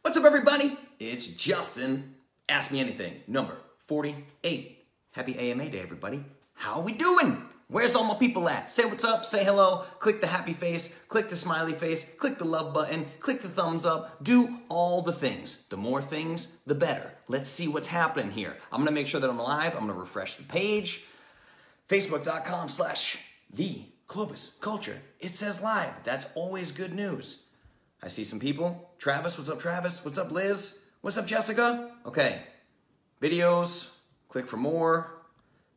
What's up, everybody? It's Justin. Ask Me Anything, number 48. Happy AMA Day, everybody. How are we doing? Where's all my people at? Say what's up, say hello, click the happy face, click the smiley face, click the love button, click the thumbs up, do all the things. The more things, the better. Let's see what's happening here. I'm gonna make sure that I'm live. I'm gonna refresh the page. Facebook.com/TheClovisCulture. It says live. That's always good news. I see some people. Travis, what's up, Travis? What's up, Liz? What's up, Jessica? Okay. Videos, click for more.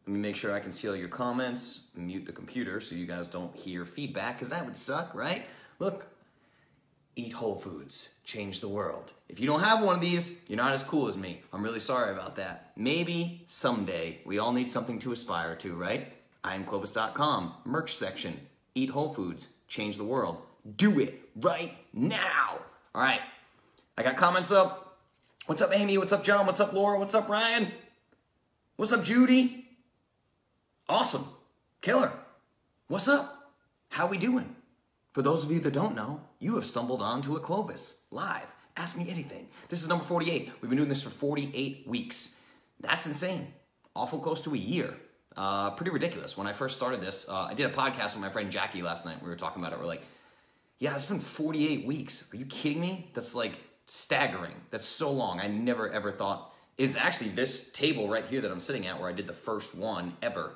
Let me make sure I can see all your comments. Mute the computer so you guys don't hear feedback, because that would suck, right? Look, eat whole foods, change the world. If you don't have one of these, you're not as cool as me. I'm really sorry about that. Maybe someday we all need something to aspire to, right? IamClovis.com, merch section, eat whole foods, change the world. Do it right now. All right, I got comments up. What's up, Amy? What's up, John? What's up, Laura? What's up, Ryan? What's up, Judy? Awesome. Killer. What's up? How we doing? For those of you that don't know, you have stumbled onto a Clovis live. Ask Me Anything. This is number 48. We've been doing this for 48 weeks. That's insane. Awful close to a year. Pretty ridiculous. When I first started this, I did a podcast with my friend Jackie last night. We were talking about it. We're like, yeah, it's been 48 weeks. Are you kidding me? That's like staggering. That's so long. I never ever thought. It's actually this table right here that I'm sitting at where I did the first one ever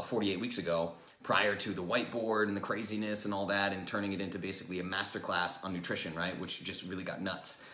48 weeks ago, prior to the whiteboard and the craziness and all that, and turning it into basically a masterclass on nutrition, right? Which just really got nuts.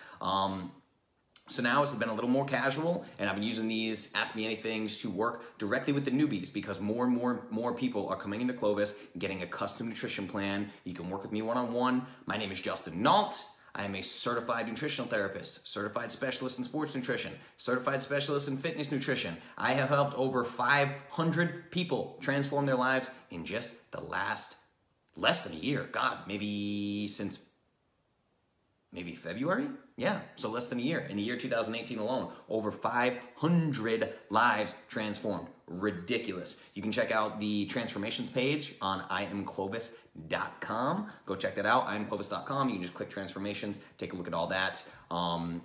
So now it's been a little more casual, and I've been using these Ask Me Anythings to work directly with the newbies, because more and more people are coming into Clovis, getting a custom nutrition plan. You can work with me one-on-one. My name is Justin Nault. I am a certified nutritional therapist, certified specialist in sports nutrition, certified specialist in fitness nutrition. I have helped over 500 people transform their lives in just the last less than a year. God, maybe since February? Yeah, so less than a year. In the year 2018 alone, over 500 lives transformed. Ridiculous. You can check out the transformations page on IamClovis.com. Go check that out, IamClovis.com. You can just click transformations, take a look at all that.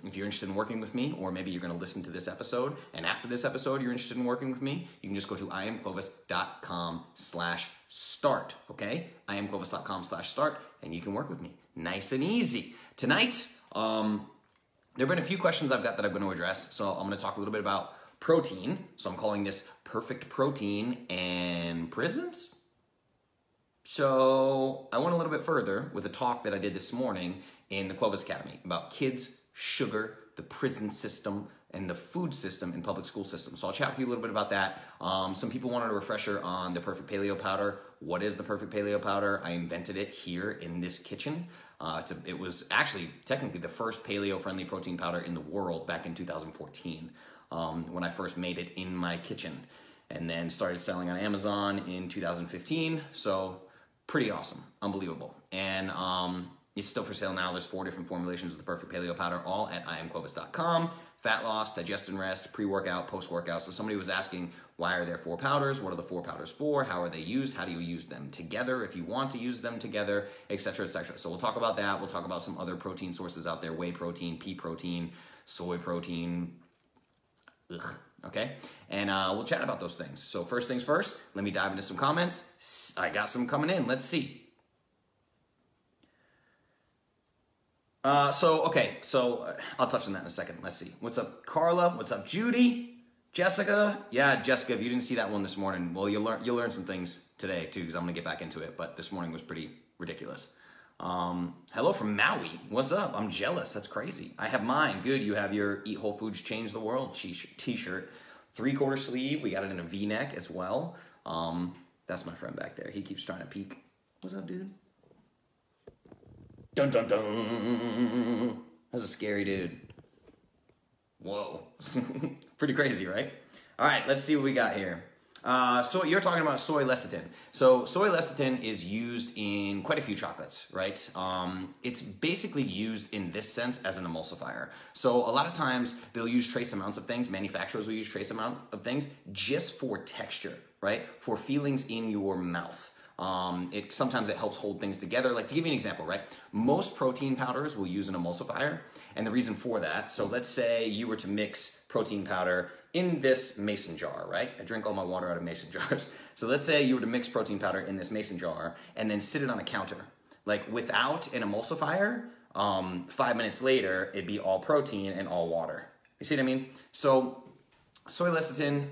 If you're interested in working with me, or maybe you're going to listen to this episode, and after this episode you're interested in working with me, you can just go to IamClovis.com/start, okay? IamClovis.com/start, and you can work with me. Nice and easy. Tonight, there have been a few questions I've got that I'm going to address, so I'm going to talk a little bit about protein. So I'm calling this Perfect Protein and Prisons. So I went a little bit further with a talk that I did this morning in the Clovis Academy about kids, sugar, the prison system, and the food system in public school systems. So I'll chat with you a little bit about that. Some people wanted a refresher on the Perfect Paleo Powder. What is the Perfect Paleo Powder? I invented it here in this kitchen. It was actually technically the first paleo-friendly protein powder in the world back in 2014 when I first made it in my kitchen, and then started selling on Amazon in 2015. So pretty awesome, unbelievable. And it's still for sale now. There's 4 different formulations of the Perfect Paleo Powder, all at IamClovis.com. Fat loss, digestion rest, pre-workout, post-workout. So somebody was asking, why are there 4 powders? What are the 4 powders for? How are they used? How do you use them together if you want to use them together, etc., etc. So we'll talk about that. We'll talk about some other protein sources out there: whey protein, pea protein, soy protein. Okay? And we'll chat about those things. So first things first, let me dive into some comments. I got some coming in. Let's see. So I'll touch on that in a second. Let's see. What's up, Carla? What's up, Judy? Jessica? Yeah, Jessica, if you didn't see that one this morning, well, you'll learn some things today, too, because I'm going to get back into it. But this morning was pretty ridiculous. Hello from Maui. What's up? I'm jealous. That's crazy. I have mine. Good. You have your Eat Whole Foods, Change the World t-shirt. 3/4 sleeve. We got it in a V-neck as well. That's my friend back there. He keeps trying to peek. What's up, dude? Dun, dun, dun. That's a scary dude. Whoa. Pretty crazy, right? All right, let's see what we got here. So you're talking about soy lecithin. So soy lecithin is used in quite a few chocolates, right? It's basically used in this sense as an emulsifier. So a lot of times they'll use trace amounts of things. Manufacturers will use trace amount of things just for texture, right? For feelings in your mouth. Sometimes it helps hold things together. Like to give you an example, right? Most protein powders will use an emulsifier, and the reason for that, so let's say you were to mix protein powder in this mason jar, right? I drink all my water out of mason jars. So let's say you were to mix protein powder in this mason jar and then sit it on a counter. Like without an emulsifier, 5 minutes later, it'd be all protein and all water. You see what I mean? So soy lecithin,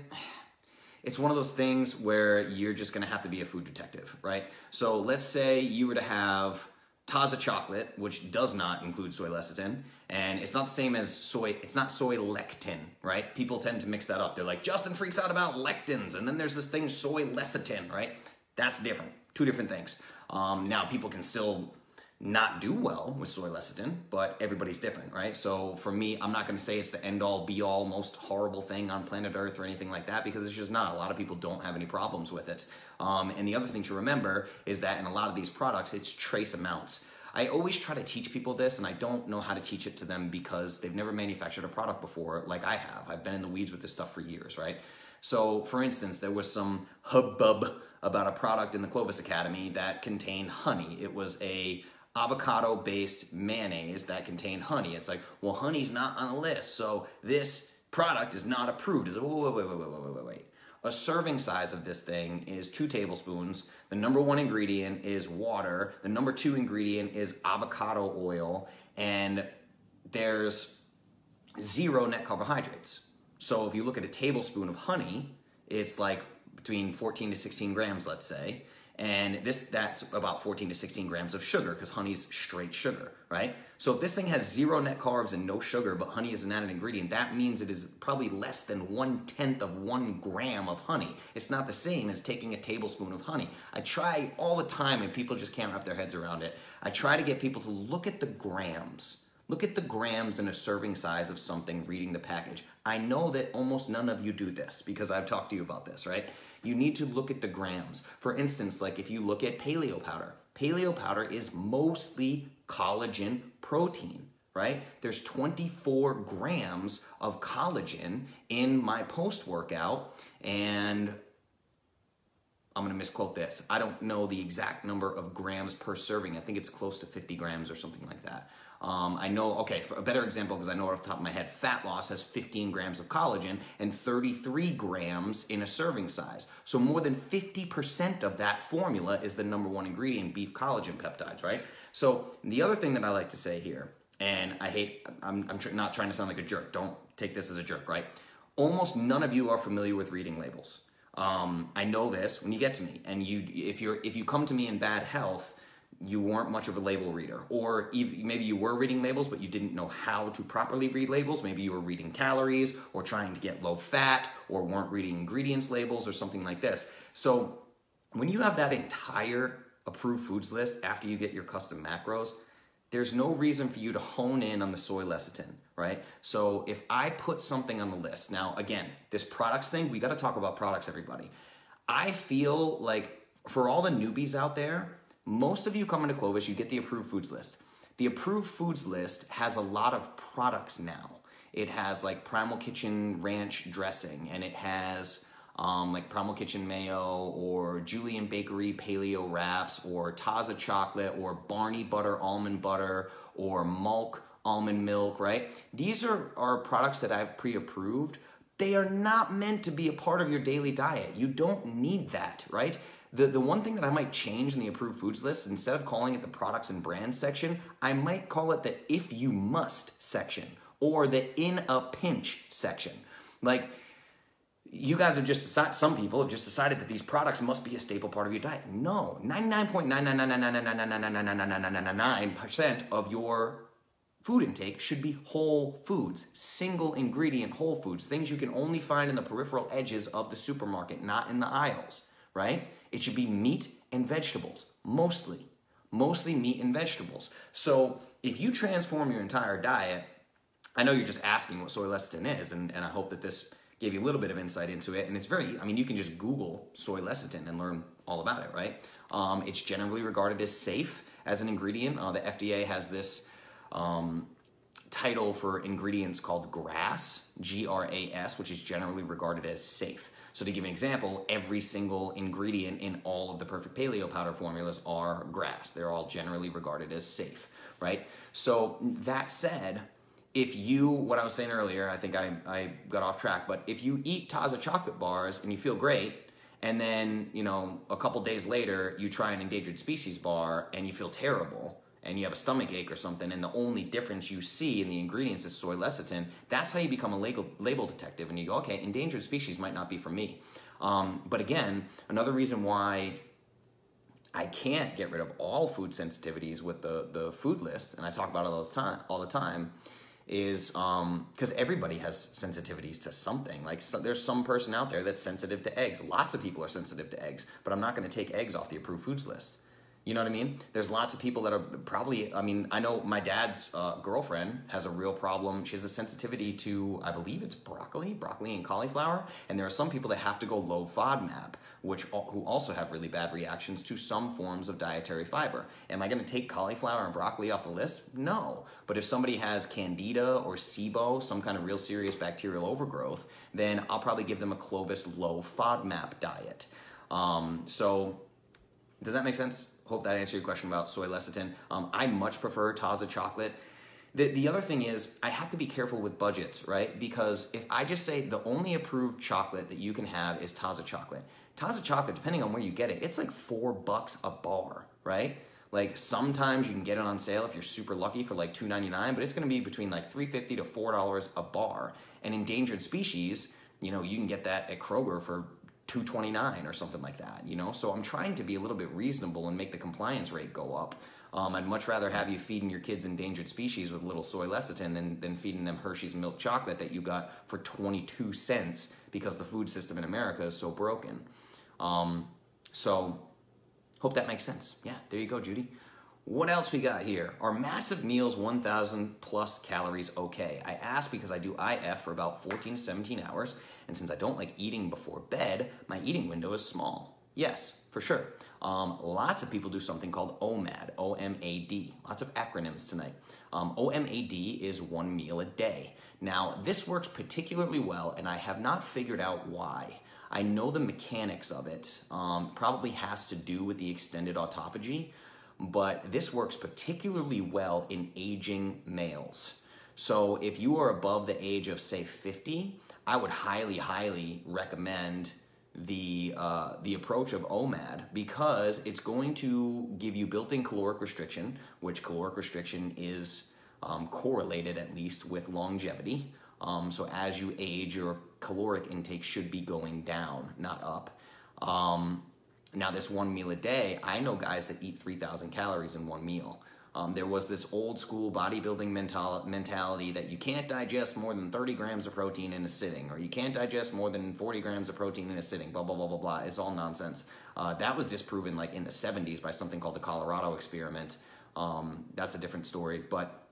it's one of those things where you're just gonna have to be a food detective, right? So let's say you were to have Taza chocolate, which does not include soy lecithin, and it's not the same as soy, it's not soy lectin, right? People tend to mix that up. They're like, Justin freaks out about lectins, and then there's this thing, soy lecithin, right? That's different, two different things. Now people can still not do well with soy lecithin, but everybody's different, right? So for me, I'm not gonna say it's the end all be all most horrible thing on planet Earth or anything like that, because it's just not. A lot of people don't have any problems with it. And the other thing to remember is that in a lot of these products, it's trace amounts. I always try to teach people this, and I don't know how to teach it to them because they've never manufactured a product before like I have. I've been in the weeds with this stuff for years, right? So for instance, there was some hubbub about a product in the Clovis Academy that contained honey. It was a avocado-based mayonnaise that contained honey. It's like, well, honey's not on the list, so this product is not approved. It's like, wait. A serving size of this thing is 2 tablespoons. The number 1 ingredient is water. The number 2 ingredient is avocado oil, and there's 0 net carbohydrates. So if you look at a tablespoon of honey, it's like between 14 to 16 grams, let's say. And that's about 14 to 16 grams of sugar, because honey's straight sugar, right? So if this thing has 0 net carbs and no sugar, but honey is an added ingredient, that means it is probably less than 1/10 of 1 gram of honey. It's not the same as taking a tablespoon of honey. I try all the time, and people just can't wrap their heads around it. I try to get people to look at the grams. Look at the grams in a serving size of something reading the package. I know that almost none of you do this because I've talked to you about this, right? You need to look at the grams. For instance, like if you look at paleo powder is mostly collagen protein, right? There's 24 grams of collagen in my post-workout, and I'm gonna misquote this. I don't know the exact number of grams per serving. I think it's close to 50 grams or something like that. I know, okay, for a better example, because I know off the top of my head, fat loss has 15 grams of collagen and 33 grams in a serving size. So more than 50% of that formula is the number 1 ingredient, beef collagen peptides, right? So the other thing that I like to say here, and I'm not trying to sound like a jerk. Don't take this as a jerk, right? Almost none of you are familiar with reading labels. I know this when you get to me, and if you come to me in bad health, you weren't much of a label reader, or maybe you were reading labels, but you didn't know how to properly read labels. Maybe you were reading calories or trying to get low fat, or weren't reading ingredients labels or something like this. So when you have that entire approved foods list after you get your custom macros, there's no reason for you to hone in on the soy lecithin, right? So if I put something on the list, now again, this products thing, we got to talk about products, everybody. I feel like for all the newbies out there, most of you come into Clovis, you get the approved foods list. The approved foods list has a lot of products now. It has like Primal Kitchen ranch dressing, and it has like Primal Kitchen mayo, or Julian Bakery paleo wraps, or Taza chocolate, or Barney butter almond butter, or Malk almond milk, right? These are products that I've pre-approved. They are not meant to be a part of your daily diet. You don't need that, right? The one thing that I might change in the approved foods list, instead of calling it the products and brands section, I might call it the if you must section, or the in a pinch section. Like, you guys have just decided, some people have just decided that these products must be a staple part of your diet. No, 99.99999999999% of your food intake should be whole foods, single ingredient whole foods, things you can only find in the peripheral edges of the supermarket, not in the aisles, right? It should be meat and vegetables, mostly meat and vegetables. So if you transform your entire diet, I know you're just asking what soy lecithin is, and I hope that this gave you a little bit of insight into it. And it's very, I mean, you can just Google soy lecithin and learn all about it, right? It's generally regarded as safe as an ingredient. The FDA has this title for ingredients called GRAS, G-R-A-S, which is generally regarded as safe. So to give an example, every single ingredient in all of the Perfect Paleo powder formulas are GRAS. They're all generally regarded as safe, right? So that said, if you, what I was saying earlier, I think I got off track, but if you eat Taza chocolate bars and you feel great, and then, you know, a couple days later, you try an endangered species bar and you feel terrible, and you have a stomach ache or something, and the only difference you see in the ingredients is soy lecithin, that's how you become a label detective, and you go, okay, endangered species might not be for me. But again, another reason why I can't get rid of all food sensitivities with the food list, and I talk about it all the time, is because everybody has sensitivities to something. Like, there's some person out there that's sensitive to eggs. Lots of people are sensitive to eggs, but I'm not going to take eggs off the approved foods list. You know what I mean? There's lots of people that are probably, I mean, I know my dad's girlfriend has a real problem. She has a sensitivity to, I believe it's broccoli and cauliflower. And there are some people that have to go low FODMAP, who also have really bad reactions to some forms of dietary fiber. Am I going to take cauliflower and broccoli off the list? No. But if somebody has candida or SIBO, some kind of real serious bacterial overgrowth, then I'll probably give them a Clovis low FODMAP diet. So does that make sense? Hope that answered your question about soy lecithin. I much prefer Taza chocolate. The other thing is, I have to be careful with budgets, right? Because if I just say the only approved chocolate that you can have is Taza chocolate, depending on where you get it, it's like $4 a bar, right? Like, sometimes you can get it on sale if you're super lucky for like $2.99, but it's gonna be between like $3.50 to $4 a bar. And endangered species, you know, you can get that at Kroger for $2.29 or something like that, you know? So I'm trying to be a little bit reasonable and make the compliance rate go up. I'd much rather have you feeding your kids endangered species with little soy lecithin than feeding them Hershey's milk chocolate that you got for 22 cents because the food system in America is so broken. So hope that makes sense. Yeah, there you go, Judy. What else we got here? Are massive meals 1,000 plus calories okay? I ask because I do IF for about 14 to 17 hours, and since I don't like eating before bed, my eating window is small. Yes, for sure. Lots of people do something called OMAD, O-M-A-D. Lots of acronyms tonight. OMAD is 1 meal a day. Now, this works particularly well, and I have not figured out why. I know the mechanics of it. Probably has to do with the extended autophagy, but this works particularly well in aging males. So if you are above the age of, say, 50, I would highly, highly recommend the approach of OMAD, because it's going to give you built-in caloric restriction, which caloric restriction is correlated at least with longevity. So as you age, your caloric intake should be going down, not up. Now, this 1 meal a day, I know guys that eat 3,000 calories in one meal. There was this old school bodybuilding mentality that you can't digest more than 30 grams of protein in a sitting, or you can't digest more than 40 grams of protein in a sitting, blah, blah, blah, blah, blah. It's all nonsense. That was disproven like in the 70s by something called the Colorado experiment. That's a different story, but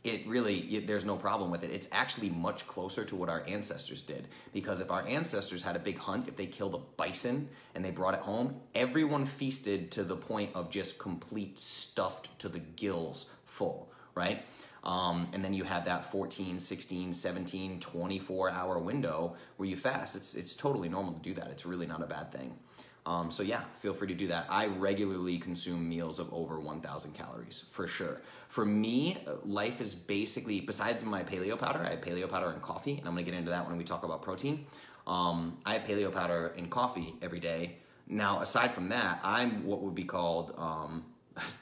there's no problem with it. It's actually much closer to what our ancestors did, because if our ancestors had a big hunt, if they killed a bison and they brought it home, everyone feasted to the point of just complete stuffed to the gills full, right? And then you have that 14, 16, 17, 24-hour window where you fast. It's totally normal to do that. It's really not a bad thing. So yeah, feel free to do that. I regularly consume meals of over 1,000 calories, for sure. For me, life is basically, besides my paleo powder, I have paleo powder and coffee, and I'm gonna get into that when we talk about protein. I have paleo powder and coffee every day. Now, aside from that, I'm what would be called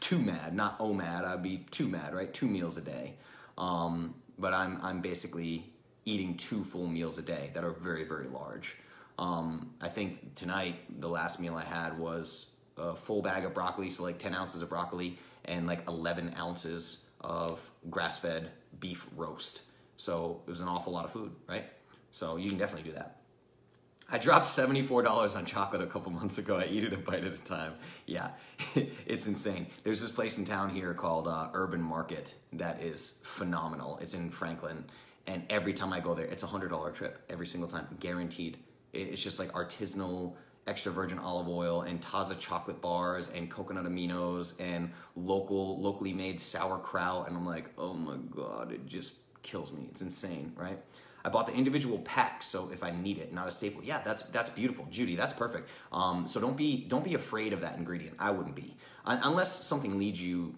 TUMAD, not OMAD. I'd be TUMAD, right? 2 meals a day. But I'm basically eating 2 full meals a day that are very, very large. I think tonight, the last meal I had was a full bag of broccoli, so like 10 ounces of broccoli and like 11 ounces of grass-fed beef roast. So it was an awful lot of food, right? So you can definitely do that. I dropped $74 on chocolate a couple months ago. I eat it a bite at a time. Yeah, it's insane. There's this place in town here called Urban Market that is phenomenal. It's in Franklin, and every time I go there, it's a $100 trip every single time, guaranteed. It's just like artisanal. extra virgin olive oil and Taza chocolate bars and coconut aminos and locally made sauerkraut, and I'm like, oh my God, it just kills me. It's insane, right? I bought the individual packs, so if I need it, not a staple. Yeah, that's beautiful, Judy. That's perfect. So don't be afraid of that ingredient. I wouldn't be, unless something leads you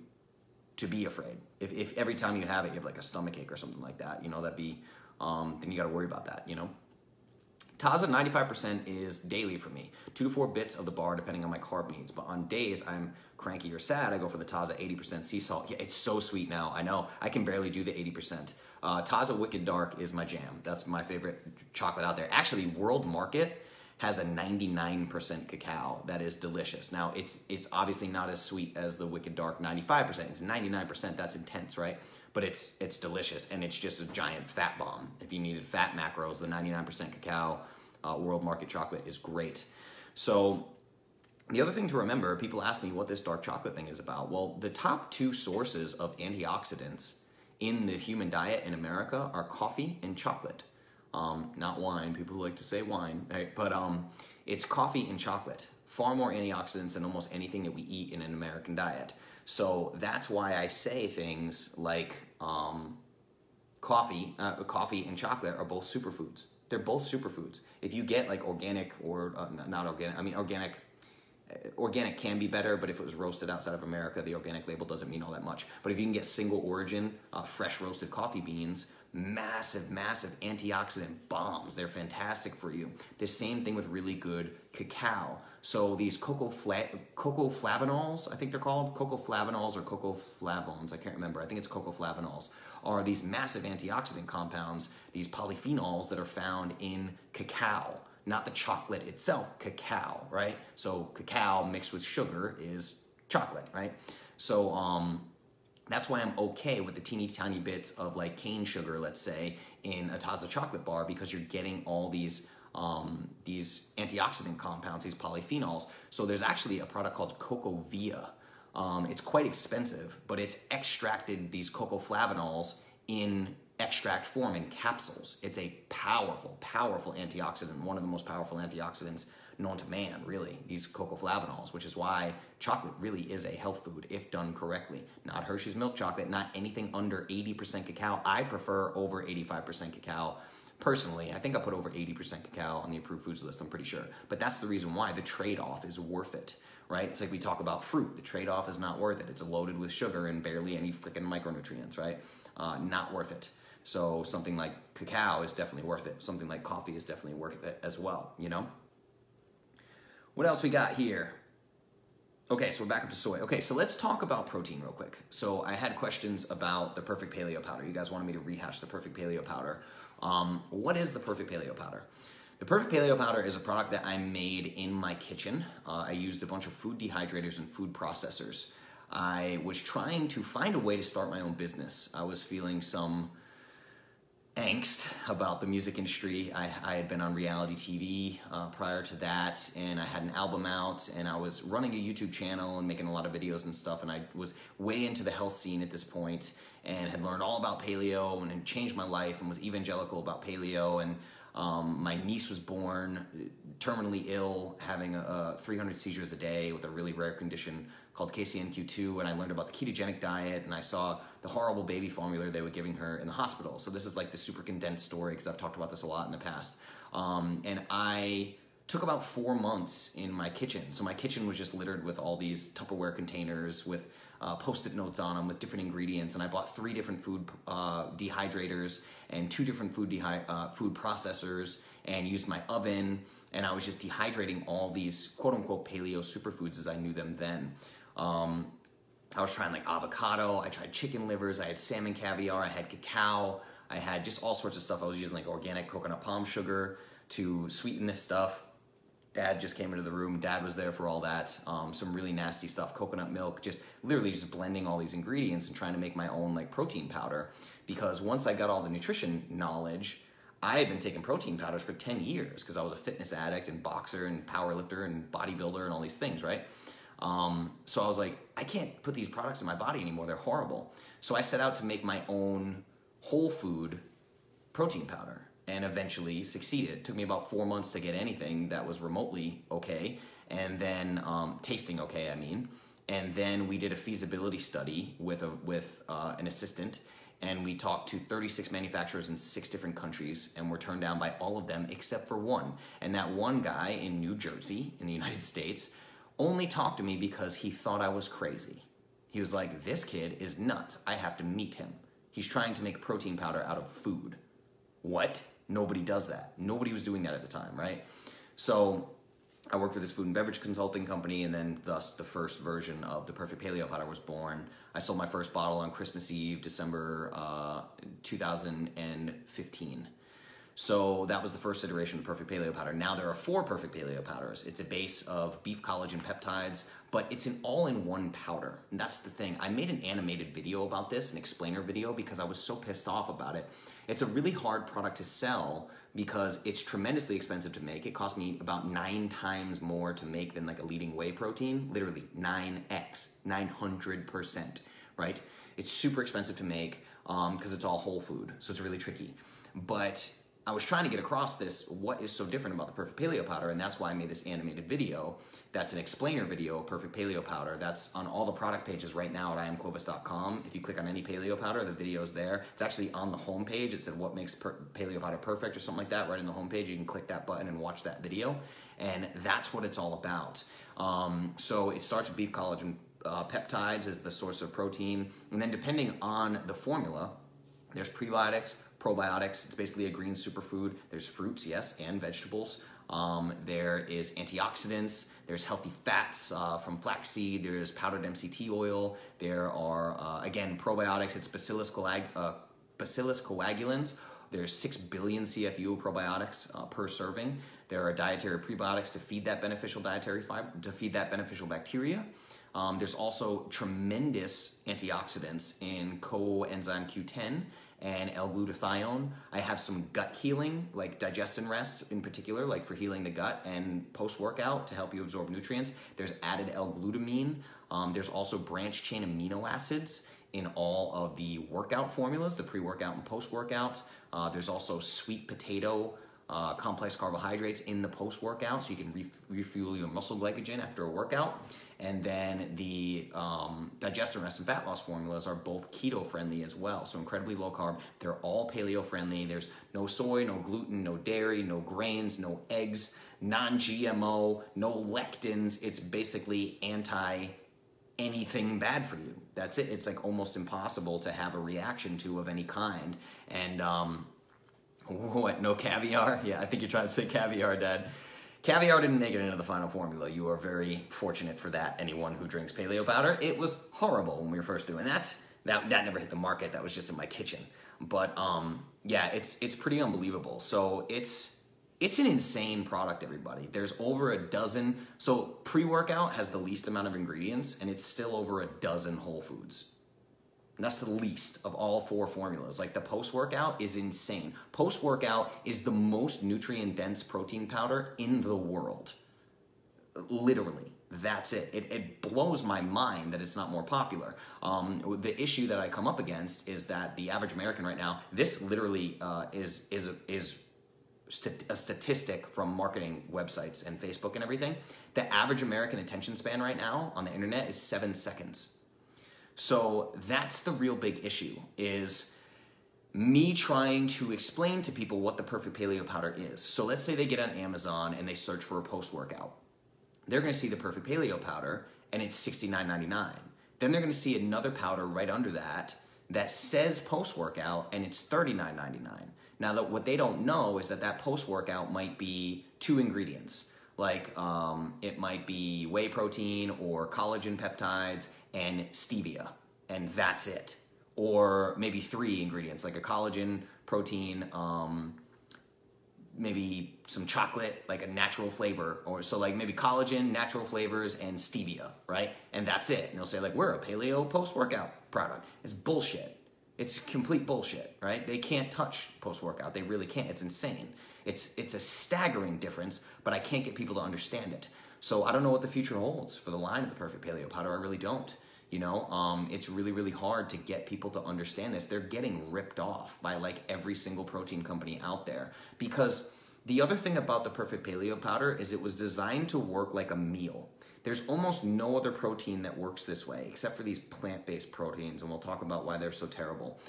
to be afraid. If every time you have it, you have like a stomach ache or something like that, you know, that'd be then you got to worry about that, you know. Taza 95% is daily for me, 2 to 4 bits of the bar depending on my carb needs. But on days I'm cranky or sad, I go for the Taza 80% sea salt. Yeah, it's so sweet now. I know I can barely do the 80%. Taza Wicked Dark is my jam. That's my favorite chocolate out there. Actually, World Market has a 99% cacao that is delicious. Now it's obviously not as sweet as the Wicked Dark 95%. It's 99%. That's intense, right? But it's delicious, and it's just a giant fat bomb. If you needed fat macros, the 99% cacao World Market chocolate is great. So the other thing to remember, people ask me what this dark chocolate thing is about. Well, the top 2 sources of antioxidants in the human diet in America are coffee and chocolate. Not wine. People like to say wine, right? But it's coffee and chocolate. Far more antioxidants than almost anything that we eat in an American diet. So that's why I say things like coffee and chocolate are both superfoods. They're both superfoods. If you get like organic or not organic, I mean organic can be better, but if it was roasted outside of America, the organic label doesn't mean all that much. But if you can get single origin, fresh roasted coffee beans, massive antioxidant bombs. They're fantastic for you. The same thing with really good cacao. So these cocoa flavanols, I think they're called, cocoa flavanols or cocoa flavones, I can't remember. I think it's cocoa flavanols, are these massive antioxidant compounds, these polyphenols that are found in cacao. Not the chocolate itself, cacao, right? So cacao mixed with sugar is chocolate, right? So that's why I'm okay with the teeny tiny bits of like cane sugar, let's say, in a Taza chocolate bar, because you're getting all these antioxidant compounds, these polyphenols. So there's actually a product called Cocovia. It's quite expensive, but it's extracted these cocoa flavanols in extract form in capsules. It's a powerful antioxidant, one of the most powerful antioxidants known to man, really, these cocoa flavanols, which is why chocolate really is a health food if done correctly. Not Hershey's milk chocolate, not anything under 80% cacao. I prefer over 85% cacao. Personally, I think I put over 80% cacao on the approved foods list, I'm pretty sure. But that's the reason why the trade-off is worth it, right? It's like we talk about fruit. The trade-off is not worth it. It's loaded with sugar and barely any freaking micronutrients, right? Not worth it. So something like cacao is definitely worth it. Something like coffee is definitely worth it as well, you know? What else we got here? Okay, so we're back up to soy. Okay, so let's talk about protein real quick. So I had questions about the Perfect Paleo Powder. You guys wanted me to rehash the Perfect Paleo Powder. What is the Perfect Paleo Powder? The Perfect Paleo Powder is a product that I made in my kitchen. I used a bunch of food dehydrators and food processors. I was trying to find a way to start my own business. I was feeling some angst about the music industry. I had been on reality TV prior to that, and I had an album out, and I was running a YouTube channel and making a lot of videos and stuff, and I was way into the health scene at this point and had learned all about paleo and had changed my life and was evangelical about paleo. And my niece was born terminally ill, having 300 seizures a day with a really rare condition called KCNQ2, and I learned about the ketogenic diet, and I saw the horrible baby formula they were giving her in the hospital. So this is like the super condensed story, because I've talked about this a lot in the past. And I took about 4 months in my kitchen. So my kitchen was just littered with all these Tupperware containers with Post-it notes on them with different ingredients, and I bought 3 different food dehydrators and 2 different food processors, and used my oven, and I was just dehydrating all these quote-unquote paleo superfoods as I knew them then. I was trying like avocado, I tried chicken livers, I had salmon caviar, I had cacao, I had just all sorts of stuff. I was using like organic coconut palm sugar to sweeten this stuff. Dad just came into the room. Dad was there for all that. Some really nasty stuff, coconut milk, just literally just blending all these ingredients and trying to make my own like protein powder. Because once I got all the nutrition knowledge, I had been taking protein powders for 10 years because I was a fitness addict and boxer and power lifter and bodybuilder and all these things, right? So I was like, I can't put these products in my body anymore. They're horrible. So I set out to make my own whole food protein powder. and eventually succeeded. It took me about 4 months to get anything that was remotely okay, and then tasting okay, I mean. And then we did a feasibility study with an assistant, and we talked to 36 manufacturers in 6 different countries, and were turned down by all of them except for one. And that one guy in New Jersey, in the United States, only talked to me because he thought I was crazy. He was like, this kid is nuts. I have to meet him. He's trying to make protein powder out of food. What? Nobody does that. Nobody was doing that at the time, right? So I worked with this food and beverage consulting company, and then thus the first version of the Perfect Paleo Powder was born. I sold my first bottle on Christmas Eve, December 2015. So that was the first iteration of Perfect Paleo Powder. Now there are 4 Perfect Paleo Powders. It's a base of beef collagen peptides, but it's an all-in-one powder. And that's the thing. I made an animated video about this, an explainer video, because I was so pissed off about it. It's a really hard product to sell because it's tremendously expensive to make. It cost me about 9 times more to make than like a leading whey protein. Literally 9x, 900%, right? It's super expensive to make because it's all whole food, so it's really tricky. But I was trying to get across this, what is so different about the Perfect Paleo Powder, and that's why I made this animated video. That's an explainer video, Perfect Paleo Powder. That's on all the product pages right now at iamclovis.com. If you click on any paleo powder, the video's there. It's actually on the homepage. It said what makes paleo powder perfect or something like that. Right in the homepage, you can click that button and watch that video. And that's what it's all about. So it starts with beef collagen peptides as the source of protein. And then depending on the formula, there's prebiotics, probiotics. It's basically a green superfood. There's fruits, yes, and vegetables. There is antioxidants. There's healthy fats from flaxseed. There's powdered MCT oil. There are, again, probiotics. It's bacillus coagulans. There's 6 billion CFU probiotics per serving. There are dietary prebiotics to feed that beneficial dietary fiber, to feed that beneficial bacteria. There's also tremendous antioxidants in coenzyme Q10 and L-glutathione. I have some gut healing, like digest and rest in particular, like for healing the gut and post-workout to help you absorb nutrients. There's added L-glutamine. There's also branched chain amino acids in all of the workout formulas, the pre-workout and post-workout. There's also sweet potato complex carbohydrates in the post-workout, so you can refuel your muscle glycogen after a workout. And then the digest and rest and fat loss formulas are both keto-friendly as well, so incredibly low carb. They're all paleo-friendly. There's no soy, no gluten, no dairy, no grains, no eggs, non-GMO, no lectins. It's basically anti-anything bad for you. That's it. It's like almost impossible to have a reaction to of any kind. And what, no caviar? Yeah, I think you're trying to say caviar, Dad. Caviar didn't make it into the final formula. You are very fortunate for that, anyone who drinks paleo powder. It was horrible when we were first doing that. That never hit the market. That was just in my kitchen. But yeah, it's pretty unbelievable. So it's an insane product, everybody. There's over a dozen. So pre-workout has the least amount of ingredients, and it's still over a dozen whole foods. And that's the least of all 4 formulas. Like the post-workout is insane. Post-workout is the most nutrient-dense protein powder in the world. Literally, that's it. It blows my mind that it's not more popular. The issue that I come up against is that the average American right now, this literally is a statistic from marketing websites and Facebook and everything. The average American attention span right now on the internet is 7 seconds. So that's the real big issue, is me trying to explain to people what the Perfect Paleo Powder is. So let's say they get on Amazon and they search for a post-workout. They're going to see the Perfect Paleo Powder and it's $69.99. Then they're going to see another powder right under that that says post-workout and it's $39.99. Now, what they don't know is that post-workout might be 2 ingredients. Like it might be whey protein or collagen peptides and stevia, and that's it. Or maybe 3 ingredients, like a collagen, protein, maybe some chocolate, like a natural flavor, or so like maybe collagen, natural flavors, and stevia, right? And that's it. And they'll say like, we're a paleo post-workout product. It's bullshit. It's complete bullshit, right? They can't touch post-workout. They really can't. It's insane. It's a staggering difference, but I can't get people to understand it. So I don't know what the future holds for the line of the Perfect Paleo Powder. I really don't. You know, it's really, really hard to get people to understand this. They're getting ripped off by like every single protein company out there, because the other thing about the Perfect Paleo powder is it was designed to work like a meal. There's almost no other protein that works this way except for these plant-based proteins, and we'll talk about why they're so terrible.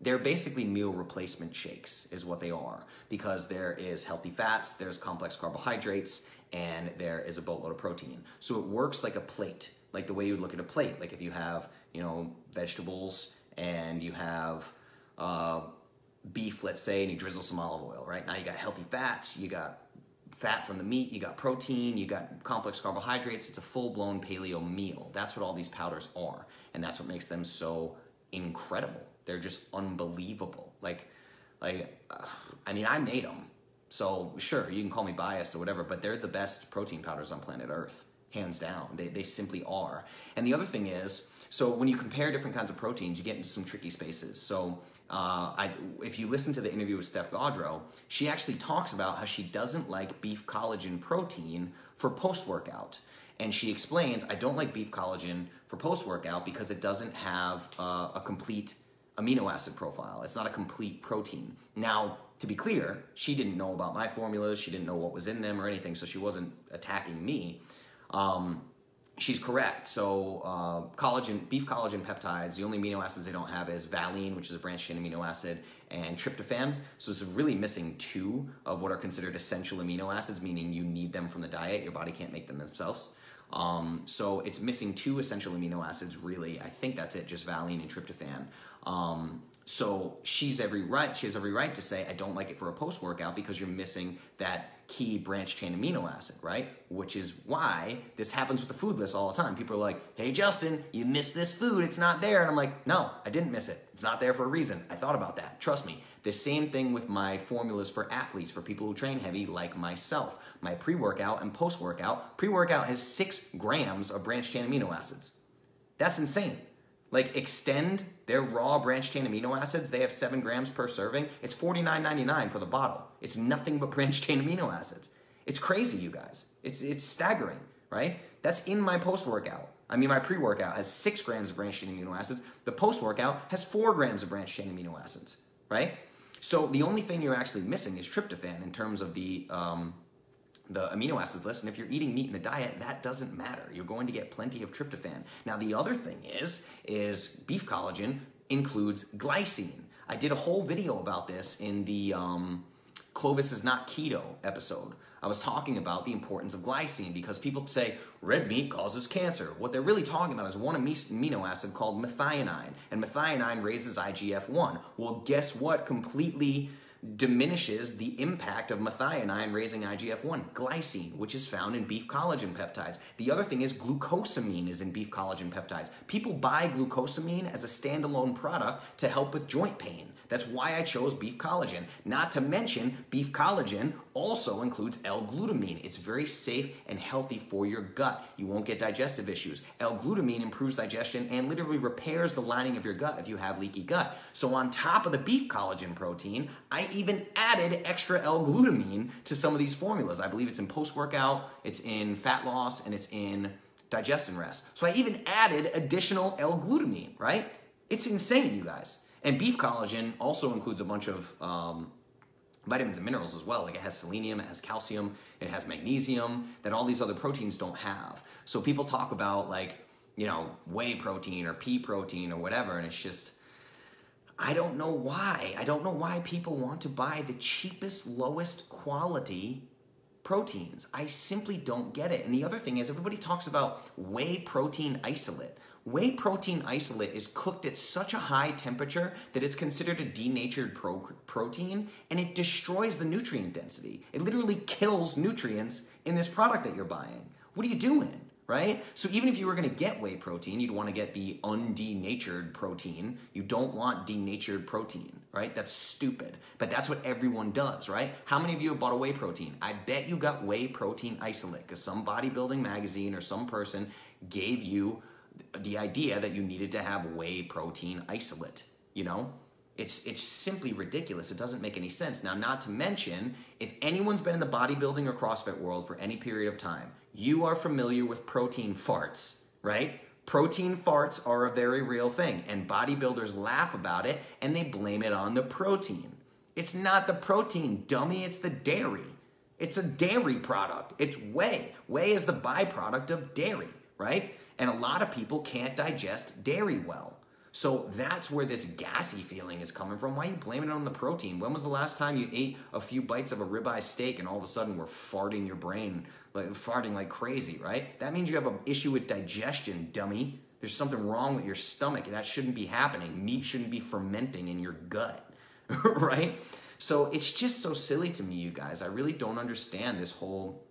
They're basically meal replacement shakes is what they are, because there is healthy fats, there's complex carbohydrates, and there is a boatload of protein. So it works like a plate, like the way you would look at a plate. Like if you have, you know, vegetables and you have beef, let's say, and you drizzle some olive oil, right? Now you got healthy fats, you got fat from the meat, you got protein, you got complex carbohydrates. It's a full-blown paleo meal. That's what all these powders are, and that's what makes them so incredible. They're just unbelievable. I mean, I made them, so sure, you can call me biased or whatever, but they're the best protein powders on planet Earth, hands down. They simply are. And the other thing is, so when you compare different kinds of proteins, you get into some tricky spaces. So if you listen to the interview with Steph Gaudreau, she actually talks about how she doesn't like beef collagen protein for post-workout. And she explains, I don't like beef collagen for post-workout because it doesn't have a complete amino acid profile. It's not a complete protein. Now, to be clear, she didn't know about my formulas. She didn't know what was in them or anything, so she wasn't attacking me. She's correct. So beef collagen peptides, the only amino acids they don't have is valine, which is a branched chain amino acid, and tryptophan. So it's really missing 2 of what are considered essential amino acids, meaning you need them from the diet. Your body can't make them themselves. So it's missing 2 essential amino acids, really. I think that's it, just valine and tryptophan. So she has every right to say, I don't like it for a post-workout because you're missing that key branched chain amino acid, right? Which is why this happens with the food list all the time. People are like, hey, Justin, you missed this food. It's not there. And I'm like, no, I didn't miss it. It's not there for a reason. I thought about that. Trust me. The same thing with my formulas for athletes, for people who train heavy like myself. My pre-workout and post-workout. Pre-workout has 6 grams of branched chain amino acids. That's insane. Like Extend, their raw branched chain amino acids, they have 7 grams per serving. It's $49.99 for the bottle. It's nothing but branched chain amino acids. It's crazy, you guys. It's staggering, right? That's in my post-workout. I mean, my pre-workout has 6 grams of branched chain amino acids. The post-workout has 4 grams of branched chain amino acids, right? So the only thing you're actually missing is tryptophan in terms of the amino acids list, and if you're eating meat in the diet, that doesn't matter. You're going to get plenty of tryptophan. Now, the other thing is beef collagen includes glycine. I did a whole video about this in the Clovis is Not Keto episode. I was talking about the importance of glycine because people say red meat causes cancer. What they're really talking about is one amino acid called methionine, and methionine raises IGF-1. Well, guess what completely diminishes the impact of methionine raising IGF-1? Glycine, which is found in beef collagen peptides. The other thing is glucosamine is in beef collagen peptides. People buy glucosamine as a standalone product to help with joint pain. That's why I chose beef collagen. Not to mention, beef collagen also includes L-glutamine. It's very safe and healthy for your gut. You won't get digestive issues. L-glutamine improves digestion and literally repairs the lining of your gut if you have leaky gut. So on top of the beef collagen protein, I even added extra L-glutamine to some of these formulas. I believe it's in post-workout, it's in fat loss, and it's in digest and rest. So I even added additional L-glutamine, right? It's insane, you guys. And beef collagen also includes a bunch of vitamins and minerals as well. Like it has selenium, it has calcium, it has magnesium that all these other proteins don't have. So people talk about like, you know, whey protein or pea protein or whatever, and it's just, I don't know why. I don't know why people want to buy the cheapest, lowest quality proteins. I simply don't get it. And the other thing is everybody talks about whey protein isolate. Whey protein isolate is cooked at such a high temperature that it's considered a denatured protein, and it destroys the nutrient density. It literally kills nutrients in this product that you're buying. What are you doing, right? So even if you were going to get whey protein, you'd want to get the undenatured protein. You don't want denatured protein, right? That's stupid. But that's what everyone does, right? How many of you have bought a whey protein? I bet you got whey protein isolate because some bodybuilding magazine or some person gave you the idea that you needed to have whey protein isolate, you know? It's simply ridiculous. It doesn't make any sense. Now, not to mention, if anyone's been in the bodybuilding or CrossFit world for any period of time, you are familiar with protein farts, right? Protein farts are a very real thing, and bodybuilders laugh about it and they blame it on the protein. It's not the protein, dummy, it's the dairy. It's a dairy product. It's whey. Whey is the byproduct of dairy, right? And a lot of people can't digest dairy well. So that's where this gassy feeling is coming from. Why are you blaming it on the protein? When was the last time you ate a few bites of a ribeye steak and all of a sudden were farting your brain, like farting like crazy, right? That means you have an issue with digestion, dummy. There's something wrong with your stomach, and that shouldn't be happening. Meat shouldn't be fermenting in your gut, right? So it's just so silly to me, you guys. I really don't understand this whole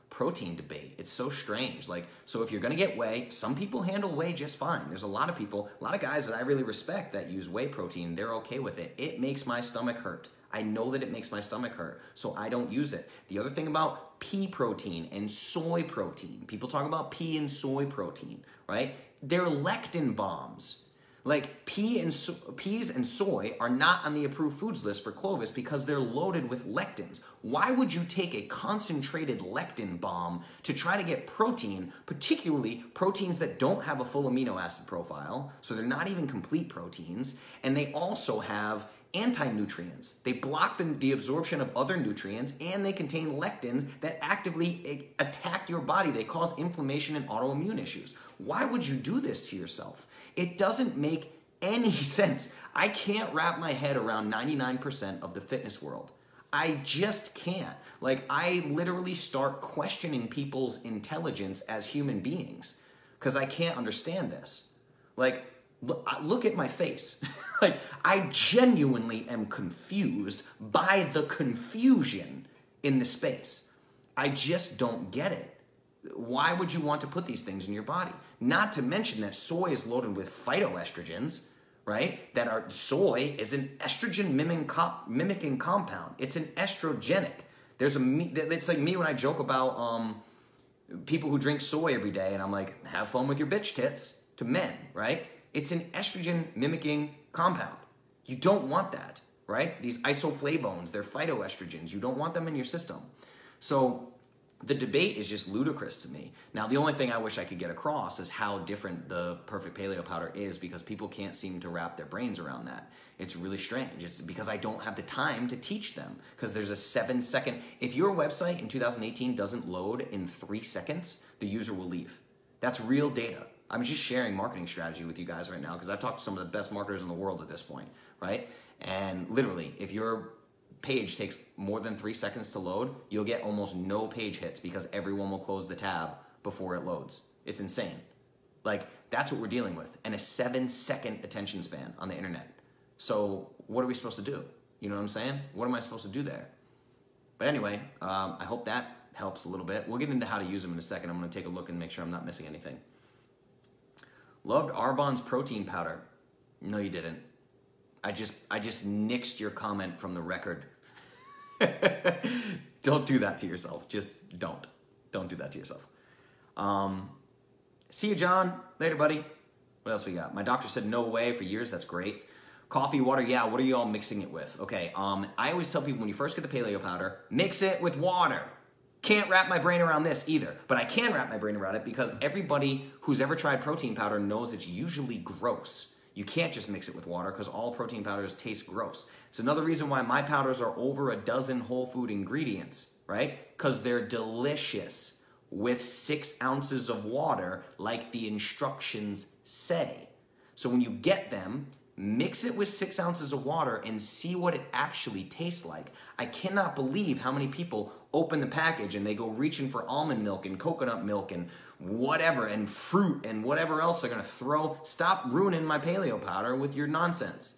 protein debate. It's so strange. Like, so if you're gonna get whey, some people handle whey just fine. There's a lot of people, a lot of guys that I really respect that use whey protein. They're okay with it. It makes my stomach hurt. I know that it makes my stomach hurt, so I don't use it. The other thing about pea protein and soy protein, people talk about pea and soy protein, right? They're lectin bombs. Like peas and soy are not on the approved foods list for Clovis because they're loaded with lectins. Why would you take a concentrated lectin bomb to try to get protein, particularly proteins that don't have a full amino acid profile, so they're not even complete proteins, and they also have anti-nutrients. They block the absorption of other nutrients, and they contain lectins that actively attack your body. They cause inflammation and autoimmune issues. Why would you do this to yourself? It doesn't make any sense. I can't wrap my head around 99% of the fitness world. I just can't. Like, I literally start questioning people's intelligence as human beings because I can't understand this. Like, look at my face. Like, I genuinely am confused by the confusion in the space. I just don't get it. Why would you want to put these things in your body? Not to mention that soy is loaded with phytoestrogens, right? Soy is an estrogen mimicking compound. It's an estrogenic. It's like me when I joke about people who drink soy every day, and I'm like, have fun with your bitch tits, to men, right? It's an estrogen mimicking compound. You don't want that, right? These isoflavones, they're phytoestrogens. You don't want them in your system. So the debate is just ludicrous to me. Now, the only thing I wish I could get across is how different the Perfect Paleo powder is, because people can't seem to wrap their brains around that. It's really strange. It's because I don't have the time to teach them, because there's a 7-second, if your website in 2018 doesn't load in 3 seconds, the user will leave. That's real data. I'm just sharing marketing strategy with you guys right now because I've talked to some of the best marketers in the world at this point, right? And literally, if your page takes more than 3 seconds to load, you'll get almost no page hits because everyone will close the tab before it loads. It's insane. Like, that's what we're dealing with, and a 7-second attention span on the internet. So what are we supposed to do? You know what I'm saying? What am I supposed to do there? But anyway, I hope that helps a little bit. We'll get into how to use them in a second. I'm going to take a look and make sure I'm not missing anything. Loved Arbonne's protein powder. No, you didn't. I just nixed your comment from the record. Don't do that to yourself. Just don't. Don't do that to yourself. See you, John. Later, buddy. What else we got? My doctor said no way for years. That's great. Coffee, water, yeah. What are you all mixing it with? Okay, I always tell people when you first get the paleo powder, mix it with water. Can't wrap my brain around this either, but I can wrap my brain around it because everybody who's ever tried protein powder knows it's usually gross. You can't just mix it with water because all protein powders taste gross. It's another reason why my powders are over a dozen whole food ingredients, right? Because they're delicious with 6 ounces of water like the instructions say. So when you get them, mix it with 6 ounces of water and see what it actually tastes like. I cannot believe how many people open the package and they go reaching for almond milk and coconut milk and whatever and fruit and whatever else they're gonna throw. Stop ruining my paleo powder with your nonsense.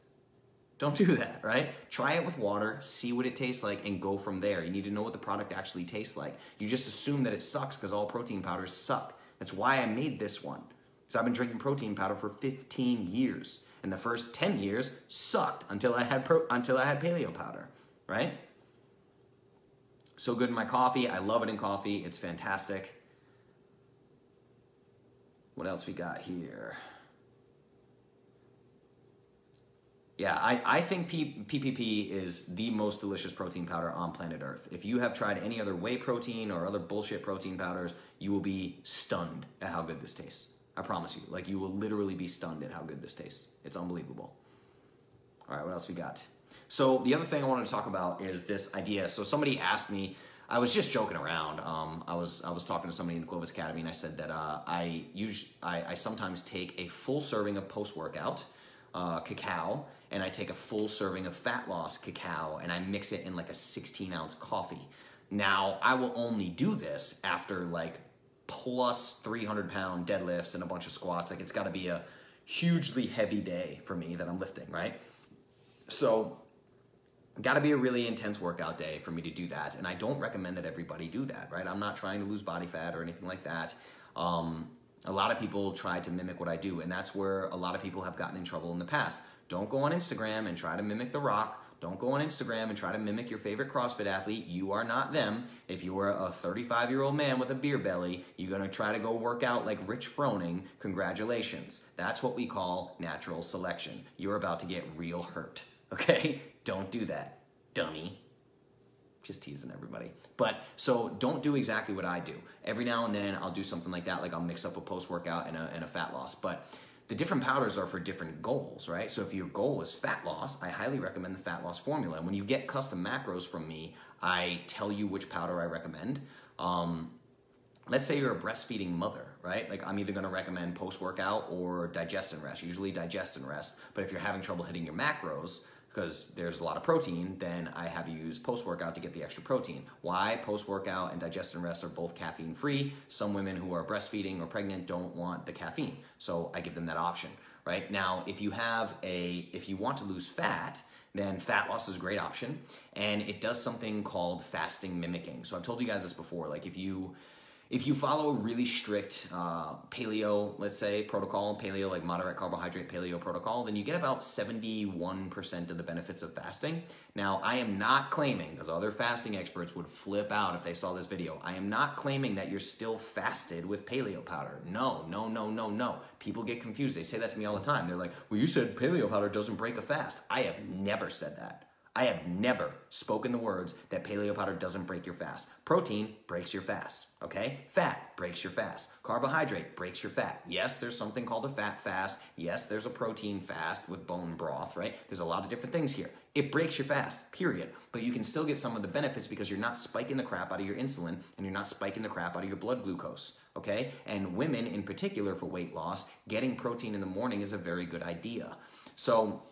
Don't do that, right? Try it with water, see what it tastes like, and go from there. You need to know what the product actually tastes like. You just assume that it sucks because all protein powders suck. That's why I made this one. So I've been drinking protein powder for 15 years. And the first 10 years sucked until I had paleo powder, right? So good in my coffee. I love it in coffee. It's fantastic. What else we got here? Yeah, I think PPP is the most delicious protein powder on planet Earth. If you have tried any other whey protein or other bullshit protein powders, you will be stunned at how good this tastes. I promise you. Like, you will literally be stunned at how good this tastes. It's unbelievable. All right, what else we got? So the other thing I wanted to talk about is this idea. So somebody asked me, I was just joking around. I was talking to somebody in the Clovis Academy, and I said that I sometimes take a full serving of post-workout cacao, and I take a full serving of fat loss cacao, and I mix it in like a 16-ounce coffee. Now, I will only do this after like plus 300-pound deadlifts and a bunch of squats. Like, it's got to be a hugely heavy day for me that I'm lifting, right? So, got to be a really intense workout day for me to do that, and I don't recommend that everybody do that, right? I'm not trying to lose body fat or anything like that. A lot of people try to mimic what I do, and that's where a lot of people have gotten in trouble in the past. Don't go on Instagram and try to mimic The Rock. Don't go on Instagram and try to mimic your favorite CrossFit athlete. You are not them. If you are a 35-year-old man with a beer belly, you're going to try to go work out like Rich Froning. Congratulations. That's what we call natural selection. You're about to get real hurt, okay? Don't do that, dummy. Just teasing everybody. But so don't do exactly what I do. Every now and then I'll do something like that, like I'll mix up a post-workout and a fat loss. But the different powders are for different goals, right? So if your goal is fat loss, I highly recommend the fat loss formula. And when you get custom macros from me, I tell you which powder I recommend. Let's say you're a breastfeeding mother, right? Like, I'm either gonna recommend post-workout or digest and rest, usually digest and rest. But if you're having trouble hitting your macros, because there's a lot of protein, then I have you use post-workout to get the extra protein. Why? Post-workout and digest and rest are both caffeine-free. Some women who are breastfeeding or pregnant don't want the caffeine, so I give them that option, right? Now, if you want to lose fat, then fat loss is a great option, and it does something called fasting mimicking. So I've told you guys this before, like if you follow a really strict paleo, let's say, protocol, paleo, like moderate carbohydrate paleo protocol, then you get about 71% of the benefits of fasting. Now, I am not claiming, because other fasting experts would flip out if they saw this video, I am not claiming that you're still fasted with paleo powder. No, no, no, no, no. People get confused. They say that to me all the time. They're like, well, you said paleo powder doesn't break a fast. I have never said that. I have never spoken the words that paleo powder doesn't break your fast. Protein breaks your fast, okay? Fat breaks your fast. Carbohydrate breaks your fat. Yes, there's something called a fat fast. Yes, there's a protein fast with bone broth, right? There's a lot of different things here. It breaks your fast, period. But you can still get some of the benefits because you're not spiking the crap out of your insulin and you're not spiking the crap out of your blood glucose, okay? And women in particular for weight loss, getting protein in the morning is a very good idea. So,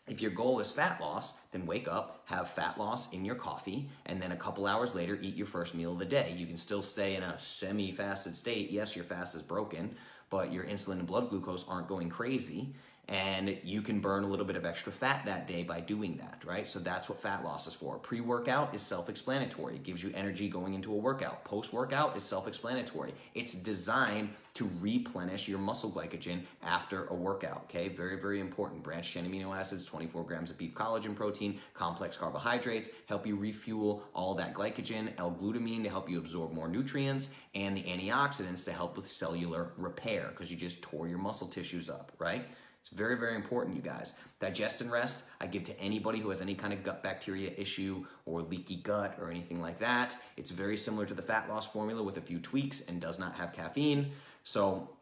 if your goal is fat loss, then wake up, have fat loss in your coffee, and then a couple hours later, eat your first meal of the day. You can still stay in a semi-fasted state. Yes, your fast is broken, but your insulin and blood glucose aren't going crazy, and you can burn a little bit of extra fat that day by doing that, right? So that's what fat loss is for. Pre-workout is self-explanatory. It gives you energy going into a workout. Post-workout is self-explanatory. It's designed to replenish your muscle glycogen after a workout, okay? Very, very important. Branched-chain amino acids, 24 grams of beef collagen protein, complex carbohydrates, help you refuel all that glycogen, L-glutamine to help you absorb more nutrients, and the antioxidants to help with cellular repair because you just tore your muscle tissues up, right? It's very, very important, you guys. Digest and rest, I give to anybody who has any kind of gut bacteria issue or leaky gut or anything like that. It's very similar to the fat loss formula with a few tweaks and does not have caffeine. So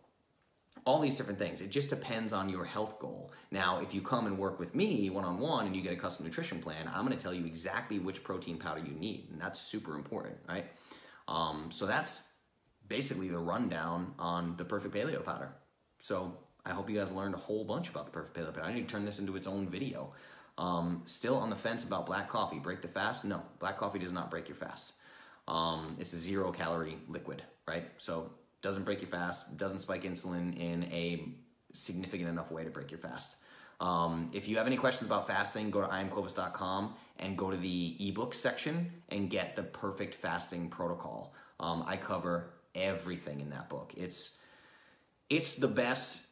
all these different things. It just depends on your health goal. Now, if you come and work with me one-on-one and you get a custom nutrition plan, I'm going to tell you exactly which protein powder you need, and that's super important, right? So that's basically the rundown on the Perfect Paleo Powder. So I hope you guys learned a whole bunch about the Perfect Paleo Powder. I need to turn this into its own video. Still on the fence about black coffee. Break the fast? No, black coffee does not break your fast. It's a 0-calorie liquid, right? So doesn't break your fast, doesn't spike insulin in a significant enough way to break your fast. If you have any questions about fasting, go to iamclovis.com and go to the ebook section and get the Perfect Fasting Protocol. I cover everything in that book. It's the best,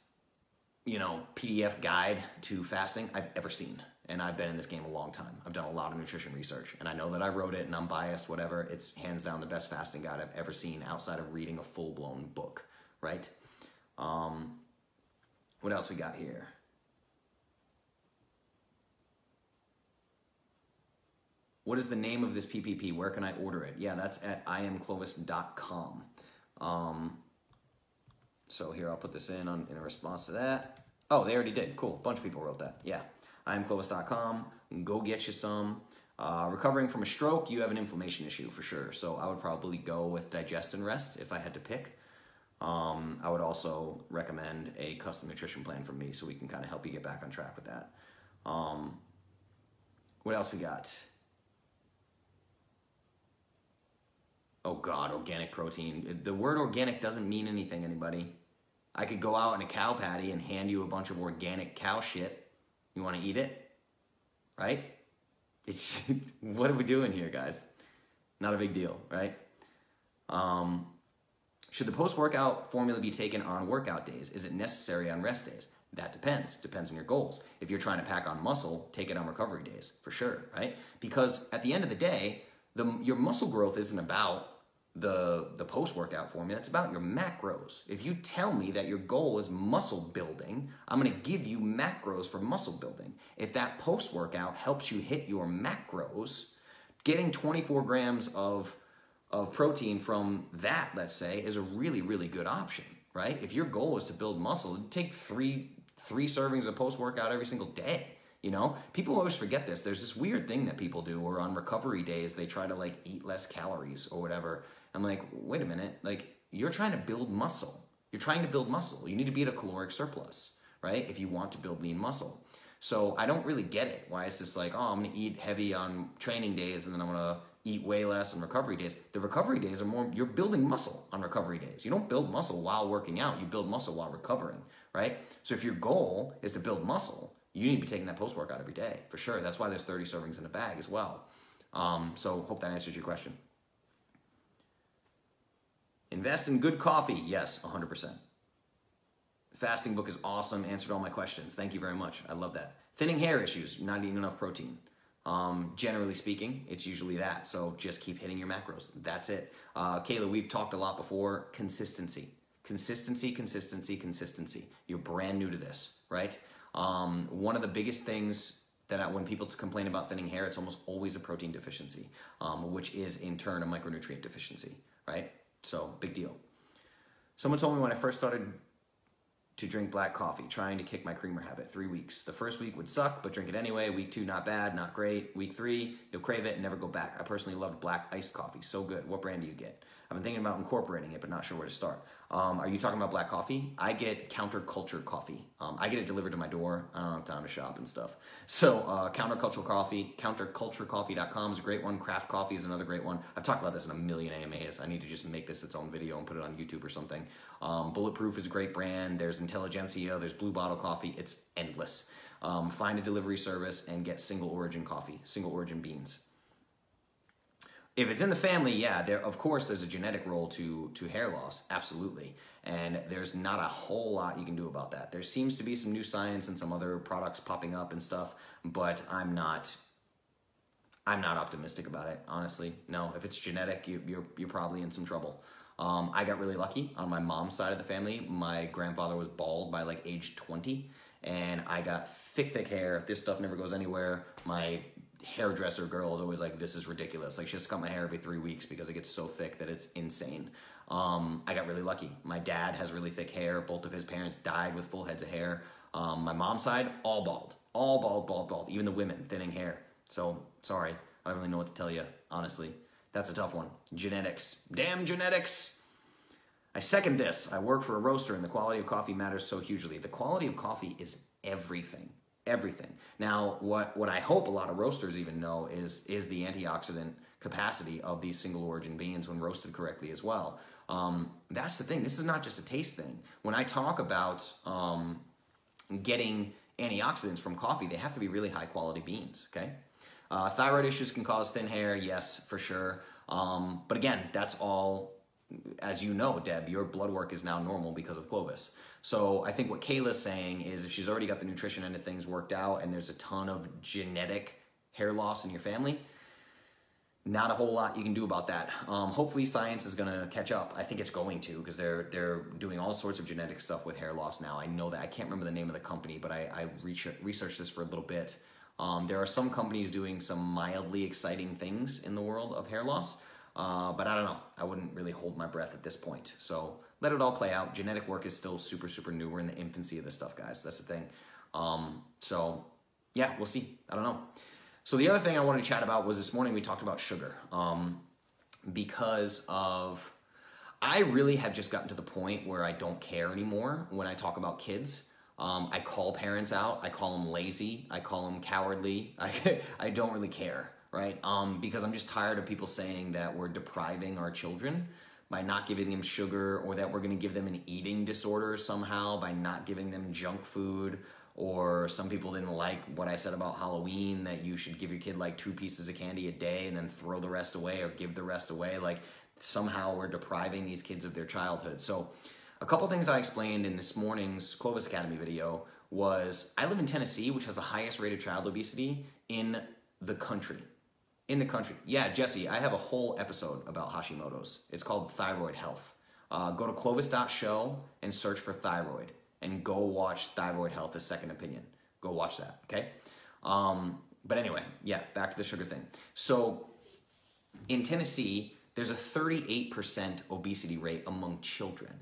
PDF guide to fasting I've ever seen. And I've been in this game a long time. I've done a lot of nutrition research. And I know that I wrote it and I'm biased, whatever. It's hands down the best fasting guide I've ever seen outside of reading a full-blown book, right? What else we got here? What is the name of this PPP? Where can I order it? Yeah, that's at iamclovis.com. So here, I'll put this in a response to that. Oh, they already did. Cool. A bunch of people wrote that. Yeah. iamclovis.com. Go get you some. Recovering from a stroke, you have an inflammation issue for sure. So I would probably go with Digest and Rest if I had to pick. I would also recommend a custom nutrition plan from me so we can kind of help you get back on track with that. What else we got? Oh God, organic protein. The word organic doesn't mean anything, anybody. I could go out in a cow patty and hand you a bunch of organic cow shit. You want to eat it? Right? It's what are we doing here, guys? Not a big deal, right? Should the post-workout formula be taken on workout days? Is it necessary on rest days? That depends. Depends on your goals. If you're trying to pack on muscle, take it on recovery days, for sure, right? Because at the end of the day, your muscle growth isn't about the post-workout formula. It's about your macros. If you tell me that your goal is muscle building, I'm going to give you macros for muscle building. If that post-workout helps you hit your macros, getting 24 grams of protein from that, let's say, is a really, really good option, right? If your goal is to build muscle, take three servings of post-workout every single day. You know, people always forget this. There's this weird thing that people do where on recovery days, they try to like eat less calories or whatever. I'm like, wait a minute, like you're trying to build muscle. You're trying to build muscle. You need to be at a caloric surplus, right? If you want to build lean muscle. So I don't really get it. Why it's just like, oh, I'm going to eat heavy on training days and then I'm going to eat way less on recovery days. The recovery days are more, you're building muscle on recovery days. You don't build muscle while working out. You build muscle while recovering, right? So if your goal is to build muscle, you need to be taking that post-workout every day, for sure. That's why there's 30 servings in a bag as well. So hope that answers your question. Invest in good coffee. Yes, 100%. Fasting book is awesome. Answered all my questions. Thank you very much. I love that. Thinning hair issues, not eating enough protein. Generally speaking, it's usually that. So just keep hitting your macros. That's it. Kayla, we've talked a lot before. Consistency. Consistency, consistency, consistency. You're brand new to this, right? One of the biggest things that when people complain about thinning hair, it's almost always a protein deficiency, which is in turn a micronutrient deficiency, right? So big deal. Someone told me when I first started to drink black coffee, trying to kick my creamer habit, 3 weeks. The first week would suck, but drink it anyway. Week 2, not bad, not great. Week 3, you'll crave it and never go back. I personally loved black iced coffee. So good. What brand do you get? I've been thinking about incorporating it, but not sure where to start. Are you talking about black coffee? I get Counterculture coffee. I get it delivered to my door. I don't have time to shop and stuff. So Counterculture coffee, counterculturecoffee.com is a great one. Craft coffee is another great one. I've talked about this in a million AMAs. I need to just make this its own video and put it on YouTube or something. Bulletproof is a great brand. There's Intelligentsia. There's Blue Bottle coffee. It's endless. Find a delivery service and get single origin coffee, single origin beans. If it's in the family, yeah, of course there's a genetic role to hair loss, absolutely. And there's not a whole lot you can do about that. There seems to be some new science and some other products popping up and stuff, but I'm not optimistic about it, honestly. No, if it's genetic, you're probably in some trouble. I got really lucky on my mom's side of the family. My grandfather was bald by like age 20, and I got thick hair. This stuff never goes anywhere. My hairdresser girl is always like, this is ridiculous. Like, she has to cut my hair every 3 weeks because it gets so thick that it's insane. I got really lucky. My dad has really thick hair. Both of his parents died with full heads of hair. My mom's side, all bald. Even the women, thinning hair. So, sorry. I don't really know what to tell you, honestly. That's a tough one. Genetics. Damn genetics. I second this. I work for a roaster and the quality of coffee matters so hugely. The quality of coffee is everything. Everything. Now, what I hope a lot of roasters even know is the antioxidant capacity of these single origin beans when roasted correctly as well. That's the thing. This is not just a taste thing. When I talk about getting antioxidants from coffee, they have to be really high quality beans, okay? Thyroid issues can cause thin hair, yes, for sure. But again, that's all, as you know, Deb, your blood work is now normal because of Clovis. So I think what Kayla's saying is if she's already got the nutrition end of things worked out and there's a ton of genetic hair loss in your family, not a whole lot you can do about that. Hopefully science is going to catch up. I think it's going to, because they're doing all sorts of genetic stuff with hair loss now. I know that. I can't remember the name of the company, but I researched this for a little bit. There are some companies doing some mildly exciting things in the world of hair loss, but I don't know. I wouldn't really hold my breath at this point. So let it all play out. Genetic work is still super, super new. We're in the infancy of this stuff, guys. That's the thing. So yeah, we'll see. I don't know. So the other thing I wanted to chat about was this morning we talked about sugar, because of, I really have just gotten to the point where I don't care anymore when I talk about kids. I call parents out. I call them lazy. I call them cowardly. I don't really care, right? Because I'm just tired of people saying that we're depriving our children by not giving them sugar, or that we're going to give them an eating disorder somehow by not giving them junk food. Or some people didn't like what I said about Halloween, that you should give your kid like 2 pieces of candy a day and then throw the rest away or give the rest away. Like somehow we're depriving these kids of their childhood. So a couple things I explained in this morning's Clovis Academy video was, I live in Tennessee, which has the highest rate of child obesity in the country. In the country. Yeah, Jesse, I have a whole episode about Hashimoto's. It's called Thyroid Health. Go to clovis.show and search for thyroid. And go watch Thyroid Health, A Second Opinion. Go watch that, okay? But anyway, yeah, back to the sugar thing. So in Tennessee, there's a 38% obesity rate among children,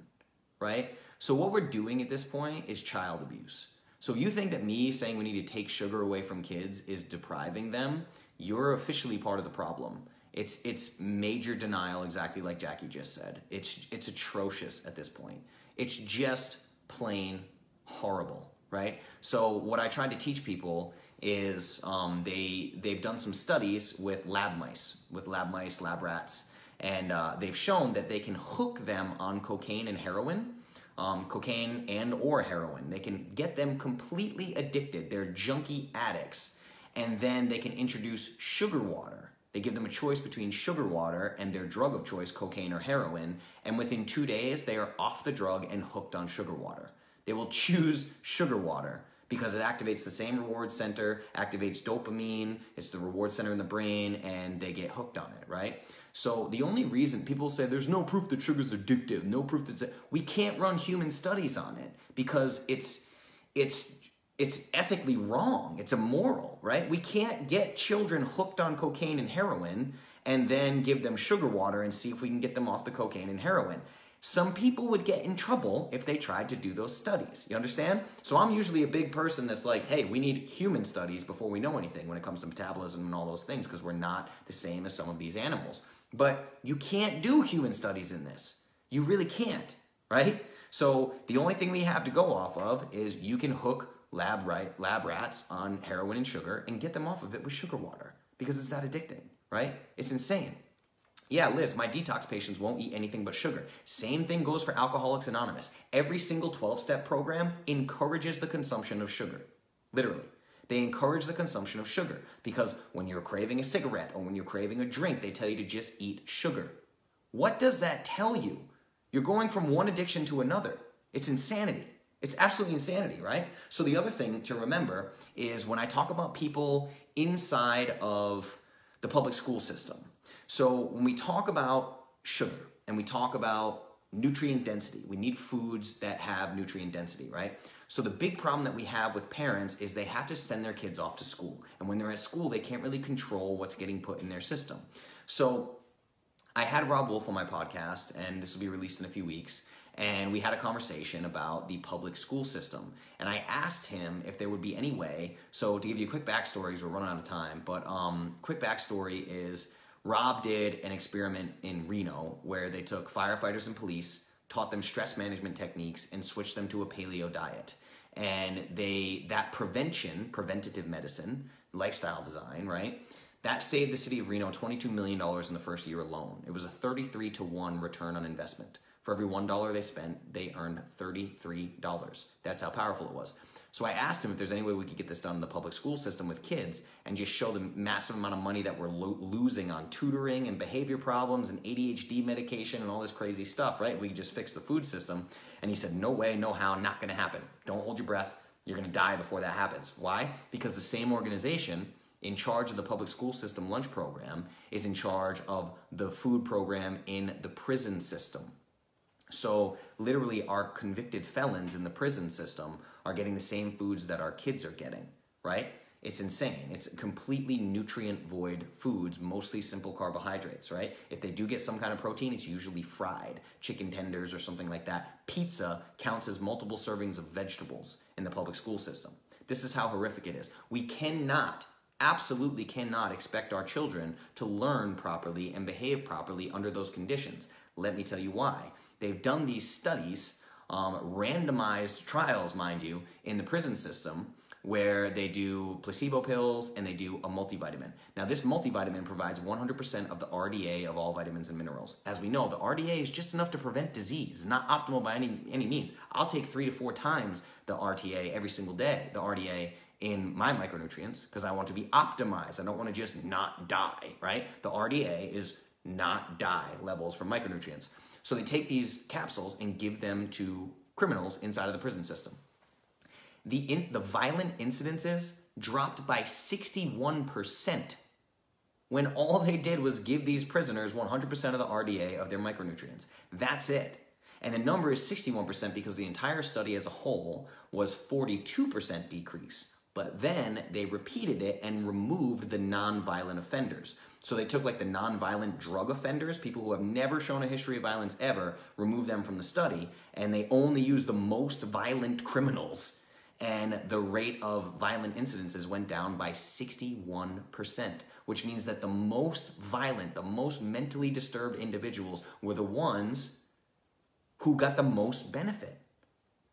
right? So what we're doing at this point is child abuse. So if you think that me saying we need to take sugar away from kids is depriving them, you're officially part of the problem. It's major denial, exactly like Jackie just said. It's atrocious at this point. It's just plain horrible, right? So what I tried to teach people is they've done some studies with lab mice, lab rats, and they've shown that they can hook them on cocaine and heroin, cocaine and or heroin. They can get them completely addicted. They're junkie addicts, and then they can introduce sugar water. They give them a choice between sugar water and their drug of choice, cocaine or heroin, and within 2 days, they are off the drug and hooked on sugar water. They will choose sugar water because it activates the same reward center, activates dopamine, it's the reward center in the brain, and they get hooked on it, right? So the only reason people say there's no proof that sugar's addictive, no proof that we can't run human studies on it because it's ethically wrong. It's immoral, right? We can't get children hooked on cocaine and heroin and then give them sugar water and see if we can get them off the cocaine and heroin. Some people would get in trouble if they tried to do those studies. You understand? So I'm usually a big person that's like, hey, we need human studies before we know anything when it comes to metabolism and all those things, because we're not the same as some of these animals. But you can't do human studies in this. You really can't, right? So the only thing we have to go off of is you can hook lab rats on heroin and sugar and get them off of it with sugar water because it's that addicting, right? It's insane. Yeah, Liz, my detox patients won't eat anything but sugar. Same thing goes for Alcoholics Anonymous. Every single 12-step program encourages the consumption of sugar. Literally. They encourage the consumption of sugar because when you're craving a cigarette or when you're craving a drink, they tell you to just eat sugar. What does that tell you? You're going from one addiction to another. It's insanity. It's absolutely insanity, right? So the other thing to remember is when I talk about people inside of the public school system. So when we talk about sugar and we talk about nutrient density, we need foods that have nutrient density, right? So the big problem that we have with parents is they have to send their kids off to school. And when they're at school, they can't really control what's getting put in their system. So I had Rob Wolf on my podcast, and this will be released in a few weeks. And we had a conversation about the public school system. And I asked him if there would be any way, so to give you a quick backstory, because we're running out of time, but quick backstory is Rob did an experiment in Reno where they took firefighters and police, taught them stress management techniques, and switched them to a paleo diet. And that preventative medicine, lifestyle design, right? That saved the city of Reno $22 million in the first year alone. It was a 33-to-1 return on investment. For every $1 they spent, they earned $33. That's how powerful it was. So I asked him if there's any way we could get this done in the public school system with kids and just show them massive amount of money that we're losing on tutoring and behavior problems and ADHD medication and all this crazy stuff, right? We could just fix the food system. And he said, no way, no how, not gonna happen. Don't hold your breath. You're gonna die before that happens. Why? Because the same organization in charge of the public school system lunch program is in charge of the food program in the prison system. So literally our convicted felons in the prison system are getting the same foods that our kids are getting, right? It's insane. It's completely nutrient void foods, mostly simple carbohydrates, right? If they do get some kind of protein, it's usually fried, chicken tenders or something like that. Pizza counts as multiple servings of vegetables in the public school system. This is how horrific it is. We cannot, absolutely cannot expect our children to learn properly and behave properly under those conditions. Let me tell you why. They've done these studies, randomized trials, mind you, in the prison system, where they do placebo pills and they do a multivitamin. Now, this multivitamin provides 100% of the RDA of all vitamins and minerals. As we know, the RDA is just enough to prevent disease, not optimal by any means. I'll take 3 to 4 times the RTA every single day, the RDA, in my micronutrients, because I want to be optimized. I don't want to just not die, right? The RDA is not die levels for micronutrients. So they take these capsules and give them to criminals inside of the prison system. The violent incidences dropped by 61% when all they did was give these prisoners 100% of the RDA of their micronutrients. That's it. And the number is 61% because the entire study as a whole was 42% decrease. But then they repeated it and removed the non-violent offenders. So they took like the non-violent drug offenders, people who have never shown a history of violence ever, removed them from the study, and they only used the most violent criminals. And the rate of violent incidences went down by 61%, which means that the most violent, the most mentally disturbed individuals were the ones who got the most benefit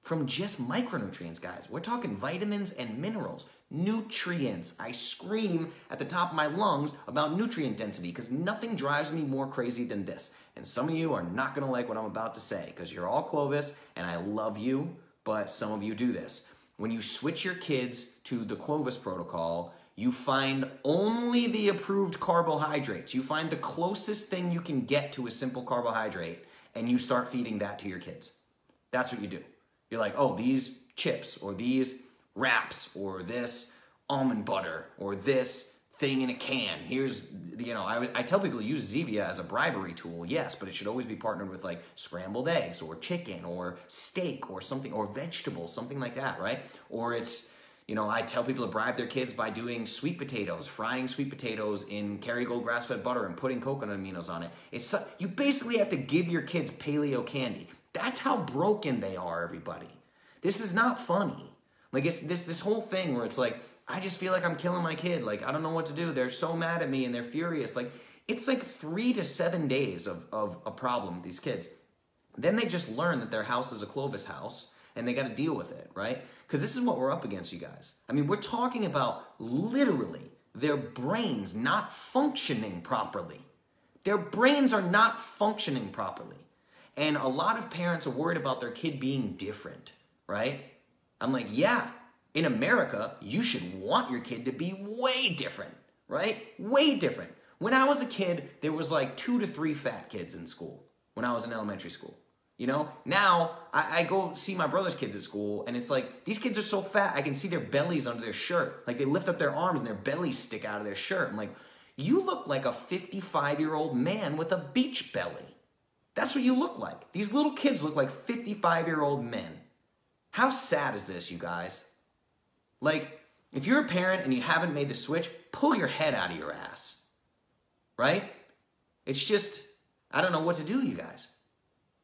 from just micronutrients, guys. We're talking vitamins and minerals, nutrients. I scream at the top of my lungs about nutrient density because nothing drives me more crazy than this. And some of you are not gonna like what I'm about to say because you're all Clovis and I love you, but some of you do this. When you switch your kids to the Clovis protocol, you find only the approved carbohydrates. You find the closest thing you can get to a simple carbohydrate and you start feeding that to your kids. That's what you do. You're like, oh, these chips or these wraps or this almond butter or this thing in a can. Here's, you know, I tell people to use Zevia as a bribery tool, yes, but it should always be partnered with like scrambled eggs or chicken or steak or something, or vegetables, something like that, right? Or it's, you know, I tell people to bribe their kids by doing sweet potatoes, frying sweet potatoes in Kerrygold grass-fed butter and putting coconut aminos on it. It's, you basically have to give your kids paleo candy. That's how broken they are, everybody. This is not funny. Like, it's this whole thing where it's like, I just feel like I'm killing my kid. Like, I don't know what to do. They're so mad at me and they're furious. Like, it's like 3 to 7 days of a problem with these kids. Then they just learn that their house is a Clovis house and they got to deal with it, right? Because this is what we're up against, you guys. I mean, we're talking about literally their brains not functioning properly. Their brains are not functioning properly. And a lot of parents are worried about their kid being different, right? I'm like, yeah, in America, you should want your kid to be way different, right? Way different. When I was a kid, there was like 2 to 3 fat kids in school when I was in elementary school. You know, now I go see my brother's kids at school and it's like, these kids are so fat, I can see their bellies under their shirt. Like they lift up their arms and their bellies stick out of their shirt. I'm like, you look like a 55-year-old man with a beach belly. That's what you look like. These little kids look like 55-year-old men. How sad is this, you guys? Like, if you're a parent and you haven't made the switch, pull your head out of your ass, right? It's just, I don't know what to do, you guys.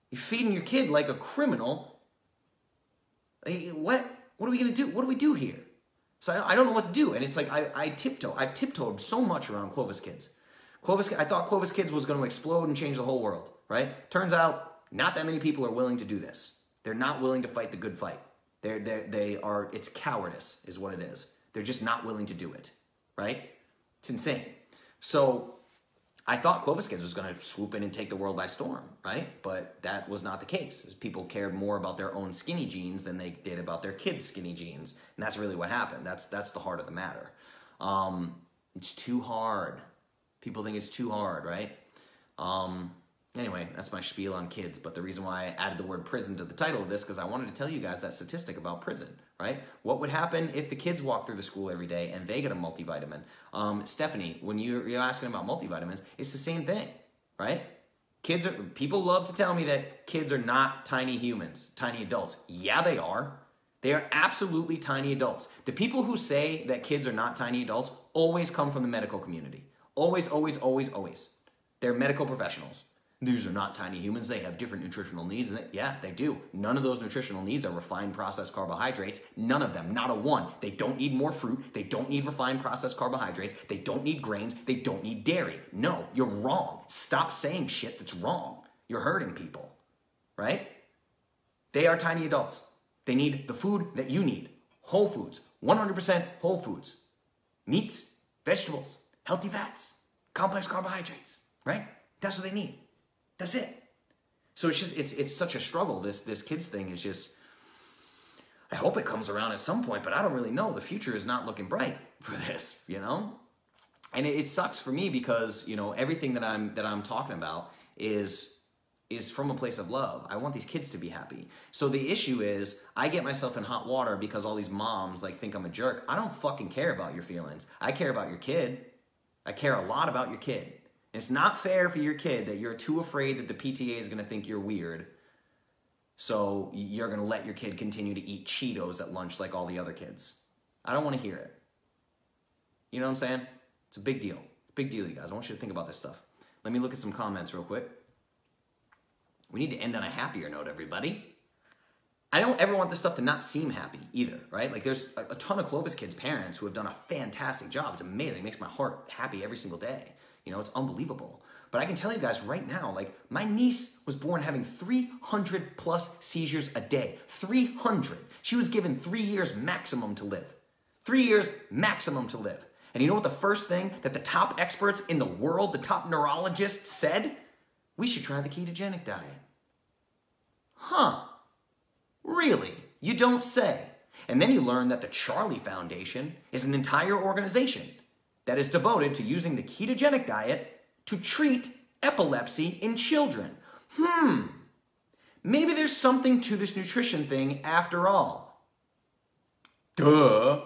You're feeding your kid like a criminal. What are we gonna do? What do we do here? So I don't know what to do. And it's like, I've tiptoed so much around Clovis Kids. I thought Clovis Kids was gonna explode and change the whole world, right? Turns out, not that many people are willing to do this. They're not willing to fight the good fight. It's cowardice is what it is. They're just not willing to do it, right? It's insane. So I thought Clovis Kids was going to swoop in and take the world by storm, right? But that was not the case. People cared more about their own skinny jeans than they did about their kids' skinny jeans. And that's really what happened. That's the heart of the matter. It's too hard. People think it's too hard, right? Anyway, that's my spiel on kids, but the reason why I added the word prison to the title of this, because I wanted to tell you guys that statistic about prison, right? What would happen if the kids walk through the school every day and they get a multivitamin? Stephanie, when you're asking about multivitamins, it's the same thing, right? People love to tell me that kids are not tiny humans, tiny adults. Yeah, they are. They are absolutely tiny adults. The people who say that kids are not tiny adults always come from the medical community. Always, always, always, always. They're medical professionals. These are not tiny humans. They have different nutritional needs. And yeah, they do. None of those nutritional needs are refined processed carbohydrates. None of them. Not a one. They don't need more fruit. They don't need refined processed carbohydrates. They don't need grains. They don't need dairy. No, you're wrong. Stop saying shit that's wrong. You're hurting people, right? They are tiny adults. They need the food that you need. Whole foods. 100% whole foods. Meats, vegetables, healthy fats, complex carbohydrates, right? That's what they need. That's it. So it's just, it's such a struggle. This kids thing is just, I hope it comes around at some point, but I don't really know. The future is not looking bright for this, you know? And it sucks for me because, you know, everything that I'm talking about is from a place of love. I want these kids to be happy. So the issue is I get myself in hot water because all these moms like think I'm a jerk. I don't fucking care about your feelings. I care about your kid. I care a lot about your kid. It's not fair for your kid that you're too afraid that the PTA is going to think you're weird, so you're going to let your kid continue to eat Cheetos at lunch like all the other kids. I don't want to hear it. You know what I'm saying? It's a big deal. Big deal, you guys. I want you to think about this stuff. Let me look at some comments real quick. We need to end on a happier note, everybody. I don't ever want this stuff to not seem happy either, right? Like there's a ton of Clovis kids' parents who have done a fantastic job. It's amazing. It makes my heart happy every single day. You know, it's unbelievable. But I can tell you guys right now, like my niece was born having 300 plus seizures a day. 300. She was given 3 years maximum to live. 3 years maximum to live. And you know what the first thing that the top experts in the world, the top neurologists said? We should try the ketogenic diet. Huh. Really? You don't say. And then you learn that the Charlie Foundation is an entire organization that is devoted to using the ketogenic diet to treat epilepsy in children. Maybe there's something to this nutrition thing after all. Duh.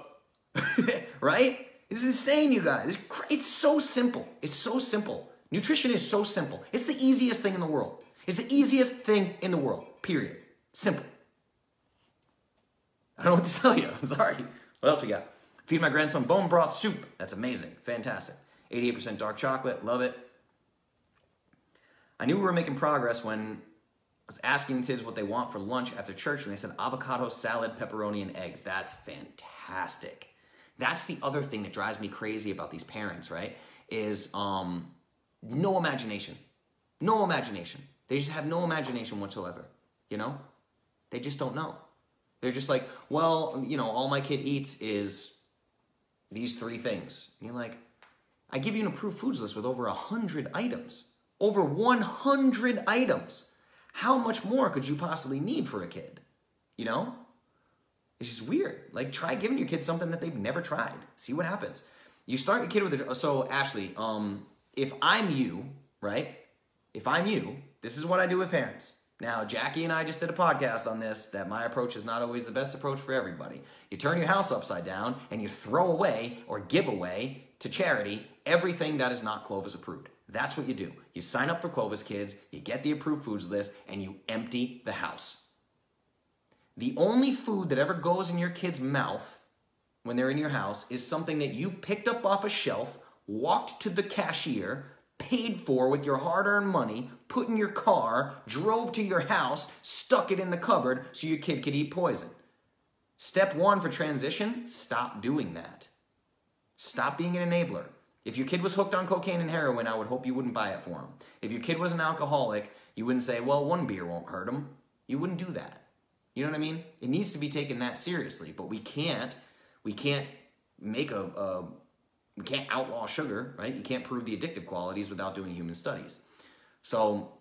Right? It's insane, you guys. It's so simple. It's so simple. Nutrition is so simple. It's the easiest thing in the world. It's the easiest thing in the world. Period. Simple. I don't know what to tell you. I'm sorry. What else we got? Feed my grandson bone broth soup. That's amazing. Fantastic. 88% dark chocolate. Love it. I knew we were making progress when I was asking kids what they want for lunch after church, and they said avocado, salad, pepperoni, and eggs. That's fantastic. That's the other thing that drives me crazy about these parents, right? Is no imagination. No imagination. They just have no imagination whatsoever, you know? They just don't know. They're just like, well, you know, all my kid eats is these 3 things. And you're like, I give you an approved foods list with over 100 items. Over 100 items. How much more could you possibly need for a kid? You know? It's just weird. Like, try giving your kid something that they've never tried. See what happens. You start your kid with so Ashley, if I'm you, right? If I'm you, this is what I do with parents. Now, Jackie and I just did a podcast on this, that my approach is not always the best approach for everybody. You turn your house upside down and you throw away or give away to charity everything that is not Clovis approved. That's what you do. You sign up for Clovis Kids, you get the approved foods list, and you empty the house. The only food that ever goes in your kid's mouth when they're in your house is something that you picked up off a shelf, walked to the cashier, paid for with your hard-earned money, put in your car, drove to your house, stuck it in the cupboard so your kid could eat poison. Step 1 for transition, stop doing that. Stop being an enabler. If your kid was hooked on cocaine and heroin, I would hope you wouldn't buy it for him. If your kid was an alcoholic, you wouldn't say, well, 1 beer won't hurt him. You wouldn't do that. You know what I mean? It needs to be taken that seriously, but we can't make we can't outlaw sugar, right? You can't prove the addictive qualities without doing human studies. So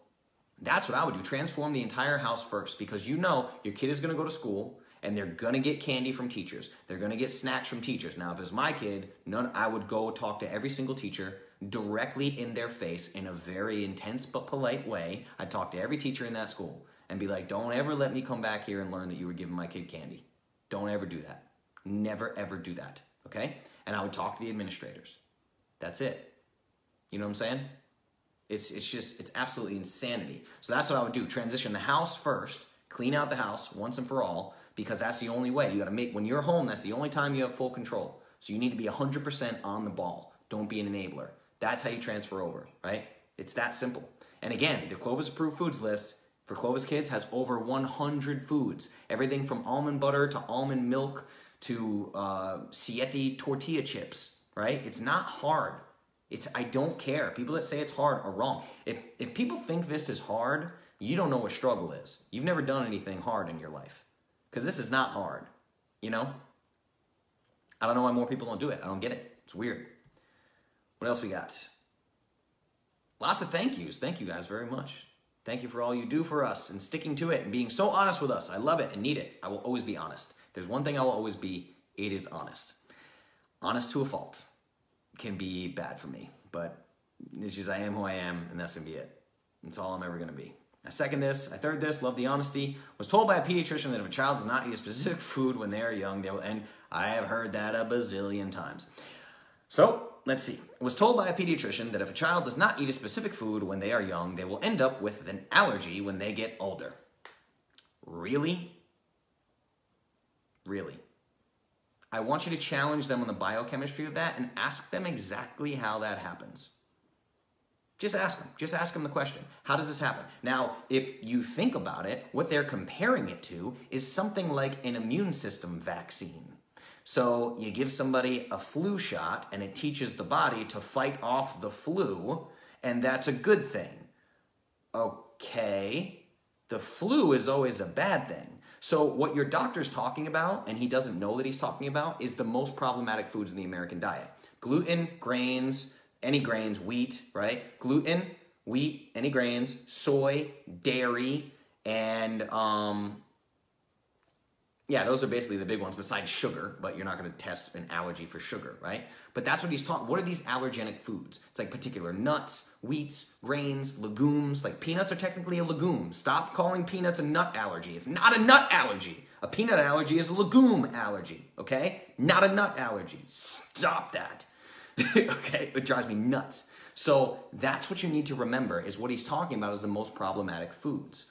that's what I would do. Transform the entire house first, because you know your kid is going to go to school and they're going to get candy from teachers. They're going to get snacks from teachers. Now, if it was my kid, I would go talk to every single teacher directly in their face in a very intense but polite way. I'd talk to every teacher in that school and be like, don't ever let me come back here and learn that you were giving my kid candy. Don't ever do that. Never, ever do that, okay? And I would talk to the administrators. That's it. You know what I'm saying? It's absolutely insanity. So that's what I would do. Transition the house first, clean out the house once and for all, because that's the only way. You got to make, when you're home, that's the only time you have full control. So you need to be 100% on the ball. Don't be an enabler. That's how you transfer over, right? It's that simple. And again, the Clovis Approved Foods list for Clovis Kids has over 100 foods. Everything from almond butter to almond milk to Siete tortilla chips, right? It's not hard. I don't care. People that say it's hard are wrong. If people think this is hard, you don't know what struggle is. You've never done anything hard in your life. Because this is not hard, you know? I don't know why more people don't do it. I don't get it. It's weird. What else we got? Lots of thank yous. Thank you guys very much. Thank you for all you do for us and sticking to it and being so honest with us. I love it and need it. I will always be honest. If there's one thing I will always be, it is honest. Honest to a fault. Can be bad for me, but it's just I am who I am, and that's going to be it. That's all I'm ever going to be. I second this. I third this. Love the honesty. Was told by a pediatrician that if a child does not eat a specific food when they are young, they will end. I have heard that a bazillion times. So, let's see. Was told by a pediatrician that if a child does not eat a specific food when they are young, they will end up with an allergy when they get older. Really? Really? I want you to challenge them on the biochemistry of that and ask them exactly how that happens. Just ask them. Just ask them the question. How does this happen? Now, if you think about it, what they're comparing it to is something like an immune system vaccine. So you give somebody a flu shot and it teaches the body to fight off the flu, and that's a good thing. Okay, the flu is always a bad thing. So what your doctor's talking about, and he doesn't know that he's talking about, is the most problematic foods in the American diet. Gluten, grains, any grains, wheat, right? Gluten, wheat, any grains, soy, dairy, and yeah, those are basically the big ones besides sugar, but you're not going to test an allergy for sugar, right? But that's what he's talking. What are these allergenic foods? It's like particular nuts, wheats, grains, legumes. Like peanuts are technically a legume. Stop calling peanuts a nut allergy. It's not a nut allergy. A peanut allergy is a legume allergy, okay? Not a nut allergy. Stop that. Okay, it drives me nuts. So that's what you need to remember is what he's talking about is the most problematic foods.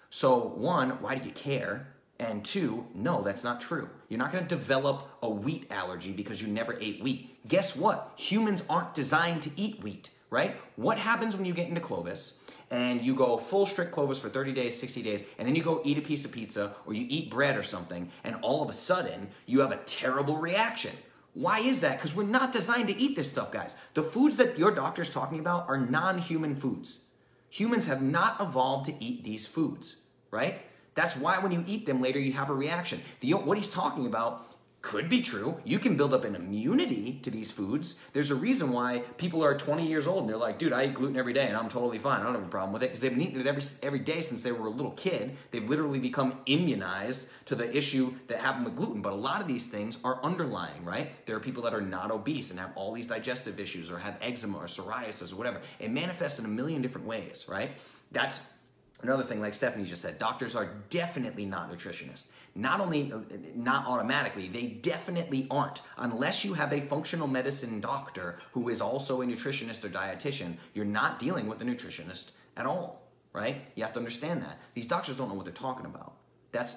So one, why do you care? And two, no, that's not true. You're not going to develop a wheat allergy because you never ate wheat. Guess what? Humans aren't designed to eat wheat, right? What happens when you get into Clovis and you go full strict Clovis for 30 days, 60 days, and then you go eat a piece of pizza or you eat bread or something, and all of a sudden you have a terrible reaction? Why is that? Because we're not designed to eat this stuff, guys. The foods that your doctor's talking about are non-human foods. Humans have not evolved to eat these foods, right? That's why when you eat them later, you have a reaction. What he's talking about could be true. You can build up an immunity to these foods. There's a reason why people are 20 years old and they're like, dude, I eat gluten every day and I'm totally fine. I don't have a problem with it because they've been eating it every day since they were a little kid. They've literally become immunized to the issue that happened with gluten. But a lot of these things are underlying, right? There are people that are not obese and have all these digestive issues or have eczema or psoriasis or whatever. It manifests in a million different ways, right? That's another thing, like Stephanie just said, doctors are definitely not nutritionists. Not only, not automatically, they definitely aren't. Unless you have a functional medicine doctor who is also a nutritionist or dietitian, you're not dealing with a nutritionist at all, right? You have to understand that. These doctors don't know what they're talking about.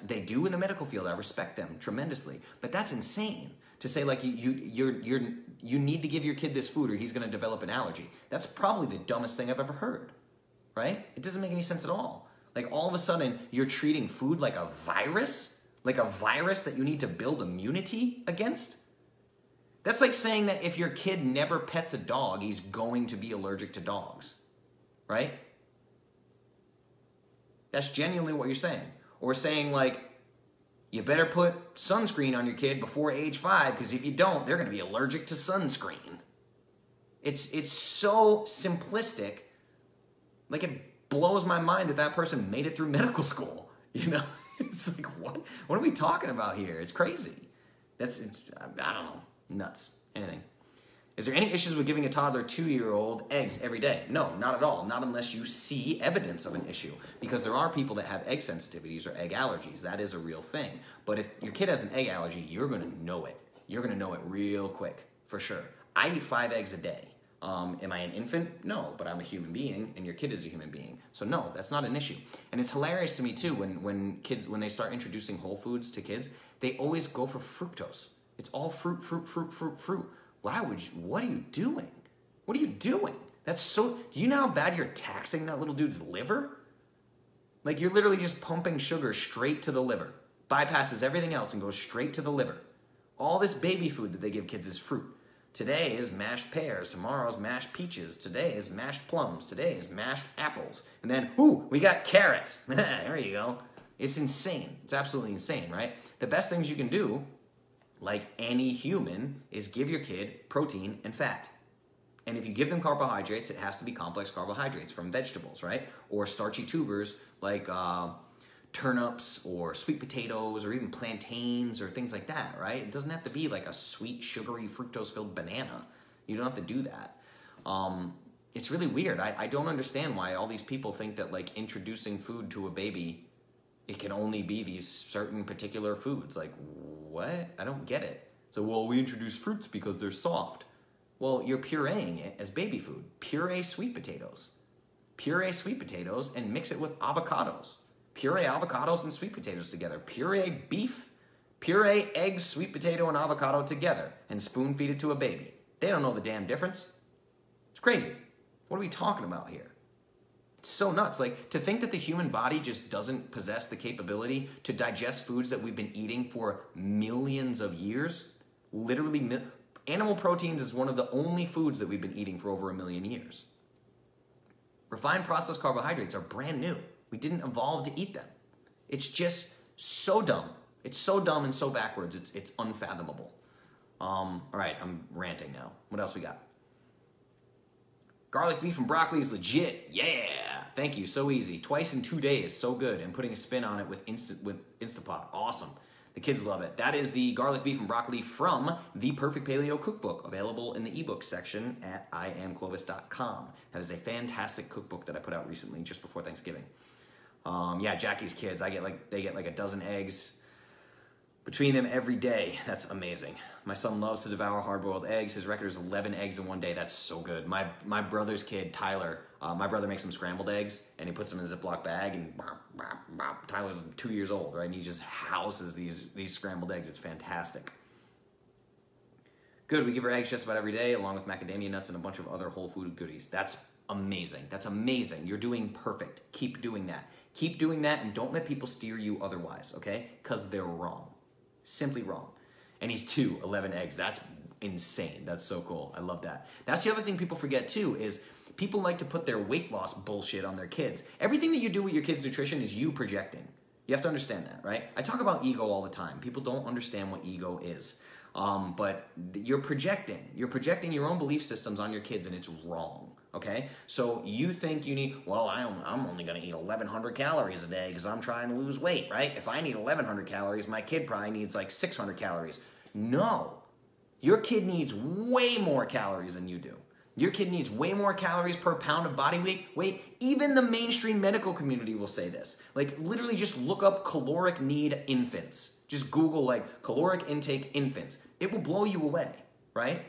They do in the medical field. I respect them tremendously. But that's insane to say like you need to give your kid this food or he's going to develop an allergy. That's probably the dumbest thing I've ever heard. Right? It doesn't make any sense at all. Like all of a sudden, you're treating food like a virus? Like a virus that you need to build immunity against? That's like saying that if your kid never pets a dog, he's going to be allergic to dogs. Right? That's genuinely what you're saying. Or saying like, you better put sunscreen on your kid before age 5, because if you don't, they're going to be allergic to sunscreen. It's so simplistic. Like, it blows my mind that that person made it through medical school, you know? It's like, what are we talking about here? It's crazy. I don't know, nuts, anything. Is there any issues with giving a toddler 2-year-old eggs every day? No, not at all. Not unless you see evidence of an issue. Because there are people that have egg sensitivities or egg allergies. That is a real thing. But if your kid has an egg allergy, you're going to know it. You're going to know it real quick, for sure. I eat 5 eggs a day. Am I an infant? No, but I'm a human being, and your kid is a human being. So no, that's not an issue. And it's hilarious to me too when they start introducing whole foods to kids, they always go for fructose. It's all fruit, fruit, fruit, fruit, fruit. Why would you? What are you doing? What are you doing? That's so. Do you know how bad you're taxing that little dude's liver? Like you're literally just pumping sugar straight to the liver, bypasses everything else and goes straight to the liver. All this baby food that they give kids is fruit. Today is mashed pears, tomorrow's mashed peaches, today is mashed plums, today is mashed apples, and then, ooh, we got carrots. There you go. It's insane. It's absolutely insane, right? The best things you can do, like any human, is give your kid protein and fat. And if you give them carbohydrates, it has to be complex carbohydrates from vegetables, right? Or starchy tubers like turnips or sweet potatoes or even plantains or things like that, right? It doesn't have to be like a sweet, sugary, fructose-filled banana. You don't have to do that. It's really weird. I don't understand why all these people think that like introducing food to a baby, it can only be these certain particular foods. Like, what? I don't get it. So, well, we introduce fruits because they're soft. Well, you're pureeing it as baby food. Puree sweet potatoes. Puree sweet potatoes and mix it with avocados. Puree avocados and sweet potatoes together. Puree beef, puree eggs, sweet potato, and avocado together and spoon feed it to a baby. They don't know the damn difference. It's crazy. What are we talking about here? It's so nuts. Like, to think that the human body just doesn't possess the capability to digest foods that we've been eating for millions of years. Literally, animal proteins is one of the only foods that we've been eating for over 1 million years. Refined processed carbohydrates are brand new. We didn't evolve to eat them. It's just so dumb. It's so dumb and so backwards. It's unfathomable. All right, I'm ranting now. What else we got? Garlic beef and broccoli is legit. Yeah. Thank you. So easy. Twice in 2 days. So good. And putting a spin on it with Instapot. Awesome. The kids love it. That is the garlic beef and broccoli from the Perfect Paleo Cookbook, available in the ebook section at iamclovis.com. That is a fantastic cookbook that I put out recently, just before Thanksgiving. Yeah, Jackie's kids, they get like a dozen eggs between them every day. That's amazing. My son loves to devour hard-boiled eggs. His record is 11 eggs in one day. That's so good. My brother's kid, Tyler, my brother makes some scrambled eggs, and he puts them in a Ziploc bag, and Tyler's 2 years old, right? And he just houses these scrambled eggs. It's fantastic. Good, we give her eggs just about every day, along with macadamia nuts and a bunch of other whole food goodies. That's amazing. That's amazing. You're doing perfect. Keep doing that. Keep doing that, and don't let people steer you otherwise, okay? Because they're wrong. Simply wrong. And he's 11 eggs. That's insane. That's so cool. I love that. That's the other thing people forget too, is people like to put their weight loss bullshit on their kids. Everything that you do with your kids' nutrition is you projecting. You have to understand that, right? I talk about ego all the time. People don't understand what ego is. But you're projecting. You're projecting your own belief systems on your kids, and it's wrong. Okay, so you think you need, well, I'm only going to eat 1,100 calories a day because I'm trying to lose weight, right? If I need 1,100 calories, my kid probably needs like 600 calories. No, your kid needs way more calories than you do. Your kid needs way more calories per pound of body weight. Even the mainstream medical community will say this. Like, literally just look up caloric need infants. Just Google like caloric intake infants. It will blow you away, right?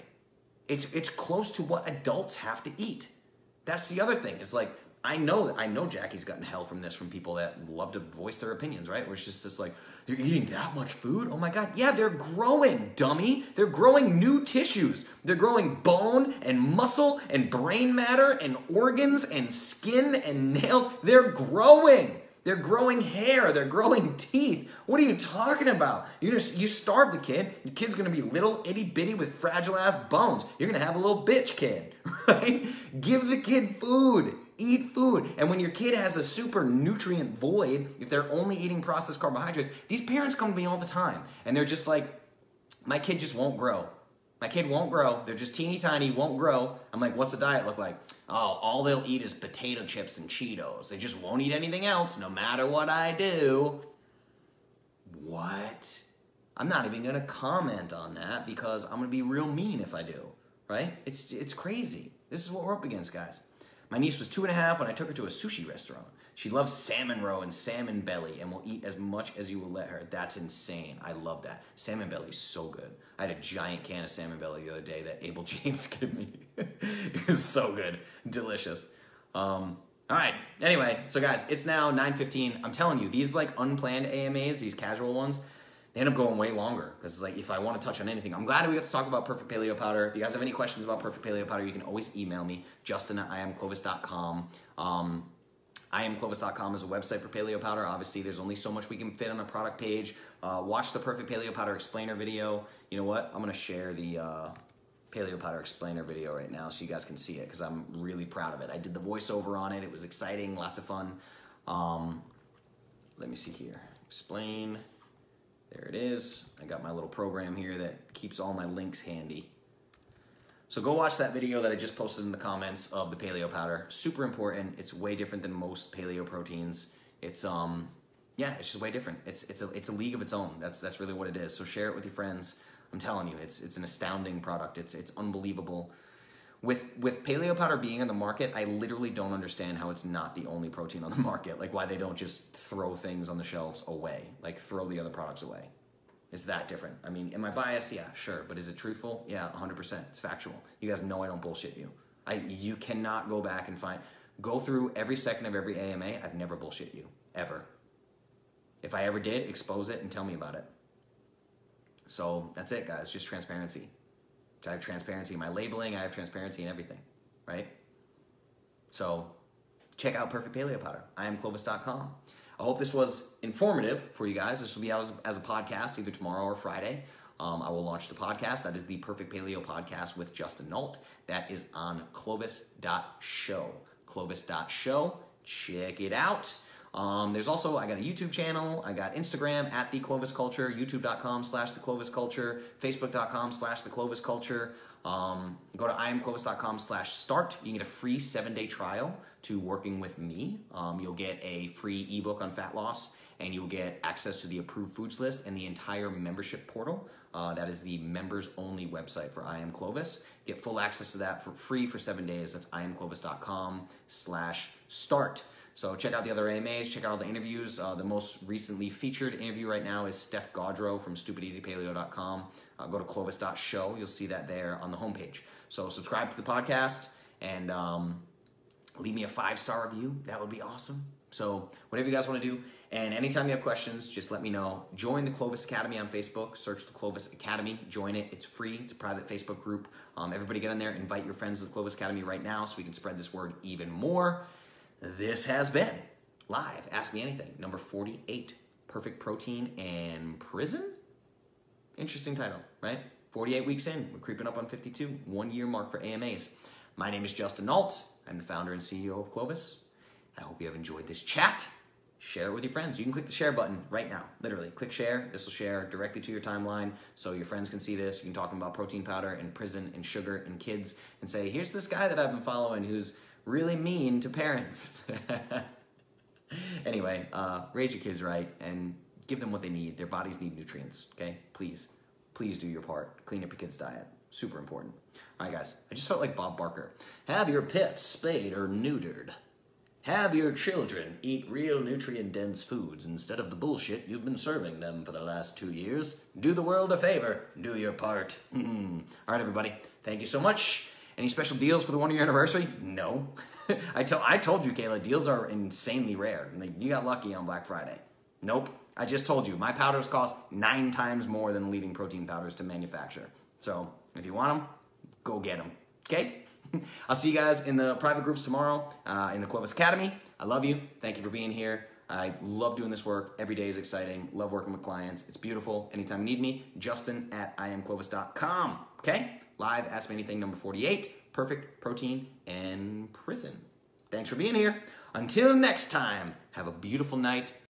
It's close to what adults have to eat. That's the other thing. It's like, I know Jackie's gotten hell from this, from people that love to voice their opinions, right? Where it's just this like, you're eating that much food? Oh my God. Yeah, they're growing, dummy. They're growing new tissues. They're growing bone and muscle and brain matter and organs and skin and nails. They're growing. They're growing hair. They're growing teeth. What are you talking about? You starve the kid. The kid's going to be little itty bitty with fragile ass bones. You're going to have a little bitch kid, right? Give the kid food. Eat food. And when your kid has a super nutrient void, if they're only eating processed carbohydrates, these parents come to me all the time and they're just like, my kid just won't grow. My kid won't grow. They're just teeny tiny, won't grow. I'm like, what's the diet look like? Oh, all they'll eat is potato chips and Cheetos. They just won't eat anything else, no matter what I do. What? I'm not even going to comment on that because I'm going to be real mean if I do, right? It's crazy. This is what we're up against, guys. My niece was 2.5 when I took her to a sushi restaurant. She loves salmon roe and salmon belly and will eat as much as you will let her. That's insane. I love that. Salmon belly is so good. I had a giant can of salmon belly the other day that Abel James gave me. It was so good. Delicious. All right. Anyway, so guys, it's now 9:15. I'm telling you, these like unplanned AMAs, these casual ones, they end up going way longer because like if I want to touch on anything, I'm glad we got to talk about Perfect Paleo Powder. If you guys have any questions about Perfect Paleo Powder, you can always email me, justin@iamclovis.com. iamclovis.com is a website for paleo powder. Obviously, there's only so much we can fit on a product page. Watch the Perfect Paleo Powder explainer video. You know what? I'm going to share the Paleo Powder explainer video right now so you guys can see it because I'm really proud of it. I did the voiceover on it. It was exciting, lots of fun. Let me see here. Explain. There it is. I got my little program here that keeps all my links handy. So go watch that video that I just posted in the comments of the paleo powder. Super important. It's way different than most paleo proteins. It's yeah, it's just way different. It's a league of its own. That's really what it is. So share it with your friends. I'm telling you, it's an astounding product. It's unbelievable. With paleo powder being on the market, I literally don't understand how it's not the only protein on the market. Like why they don't just throw things on the shelves away, like throw the other products away. It's that different. I mean, am I biased? Yeah, sure. But is it truthful? Yeah, 100%. It's factual. You guys know I don't bullshit you. You cannot go back and go through every second of every AMA. I've never bullshit you, ever. If I ever did, expose it and tell me about it. So that's it, guys. Just transparency. I have transparency in my labeling. I have transparency in everything, right? So check out Perfect Paleo Powder. iamclovis.com. I hope this was informative for you guys. This will be out as a podcast either tomorrow or Friday. I will launch the podcast. That is the Perfect Paleo Podcast with Justin Nault. That is on clovis.show. Clovis.show. Check it out. There's also, I got a YouTube channel. I got Instagram at The Clovis Culture, youtube.com/The Clovis Culture, facebook.com/The Clovis Culture. Go to iamclovis.com/start. You can get a free 7-day trial to working with me. You'll get a free ebook on fat loss, and you'll get access to the approved foods list and the entire membership portal. That is the members only website for I Am Clovis. Get full access to that for free for 7 days. That's iamclovis.com/start. So check out the other AMAs, check out all the interviews. The most recently featured interview right now is Steph Gaudreau from StupidEasyPaleo.com. Go to clovis.show. You'll see that there on the homepage. So subscribe to the podcast and leave me a 5-star review. That would be awesome. So whatever you guys want to do. And anytime you have questions, just let me know. Join the Clovis Academy on Facebook. Search the Clovis Academy. Join it. It's free. It's a private Facebook group. Everybody get in there. Invite your friends to the Clovis Academy right now so we can spread this word even more. This has been live. Ask Me Anything, number 48. Perfect Protein and Prison? Interesting title, right? 48 weeks in. We're creeping up on 52. 1 year mark for AMAs. My name is Justin Nault. I'm the founder and CEO of Clovis. I hope you have enjoyed this chat. Share it with your friends. You can click the share button right now. Literally, click share. This will share directly to your timeline so your friends can see this. You can talk about protein powder and prison and sugar and kids and say, here's this guy that I've been following who's really mean to parents. Anyway, raise your kids right and give them what they need. Their bodies need nutrients, okay? Please do your part. Clean up your kids' diet. Super important. All right, guys, I just felt like Bob Barker. Have your pets spayed or neutered. Have your children eat real nutrient-dense foods instead of the bullshit you've been serving them for the last 2 years. Do the world a favor. Do your part. All right, everybody. Thank you so much. Any special deals for the 1-year anniversary? No. I told you, Kayla, deals are insanely rare. Like, you got lucky on Black Friday. Nope. I just told you, my powders cost 9 times more than leading protein powders to manufacture. So if you want them, go get them. Okay? I'll see you guys in the private groups tomorrow in the Clovis Academy. I love you. Thank you for being here. I love doing this work. Every day is exciting. Love working with clients. It's beautiful. Anytime you need me, justin@iamclovis.com. Okay? Live, Ask Me Anything, number 48. Perfect Protein and Prison. Thanks for being here. Until next time, have a beautiful night.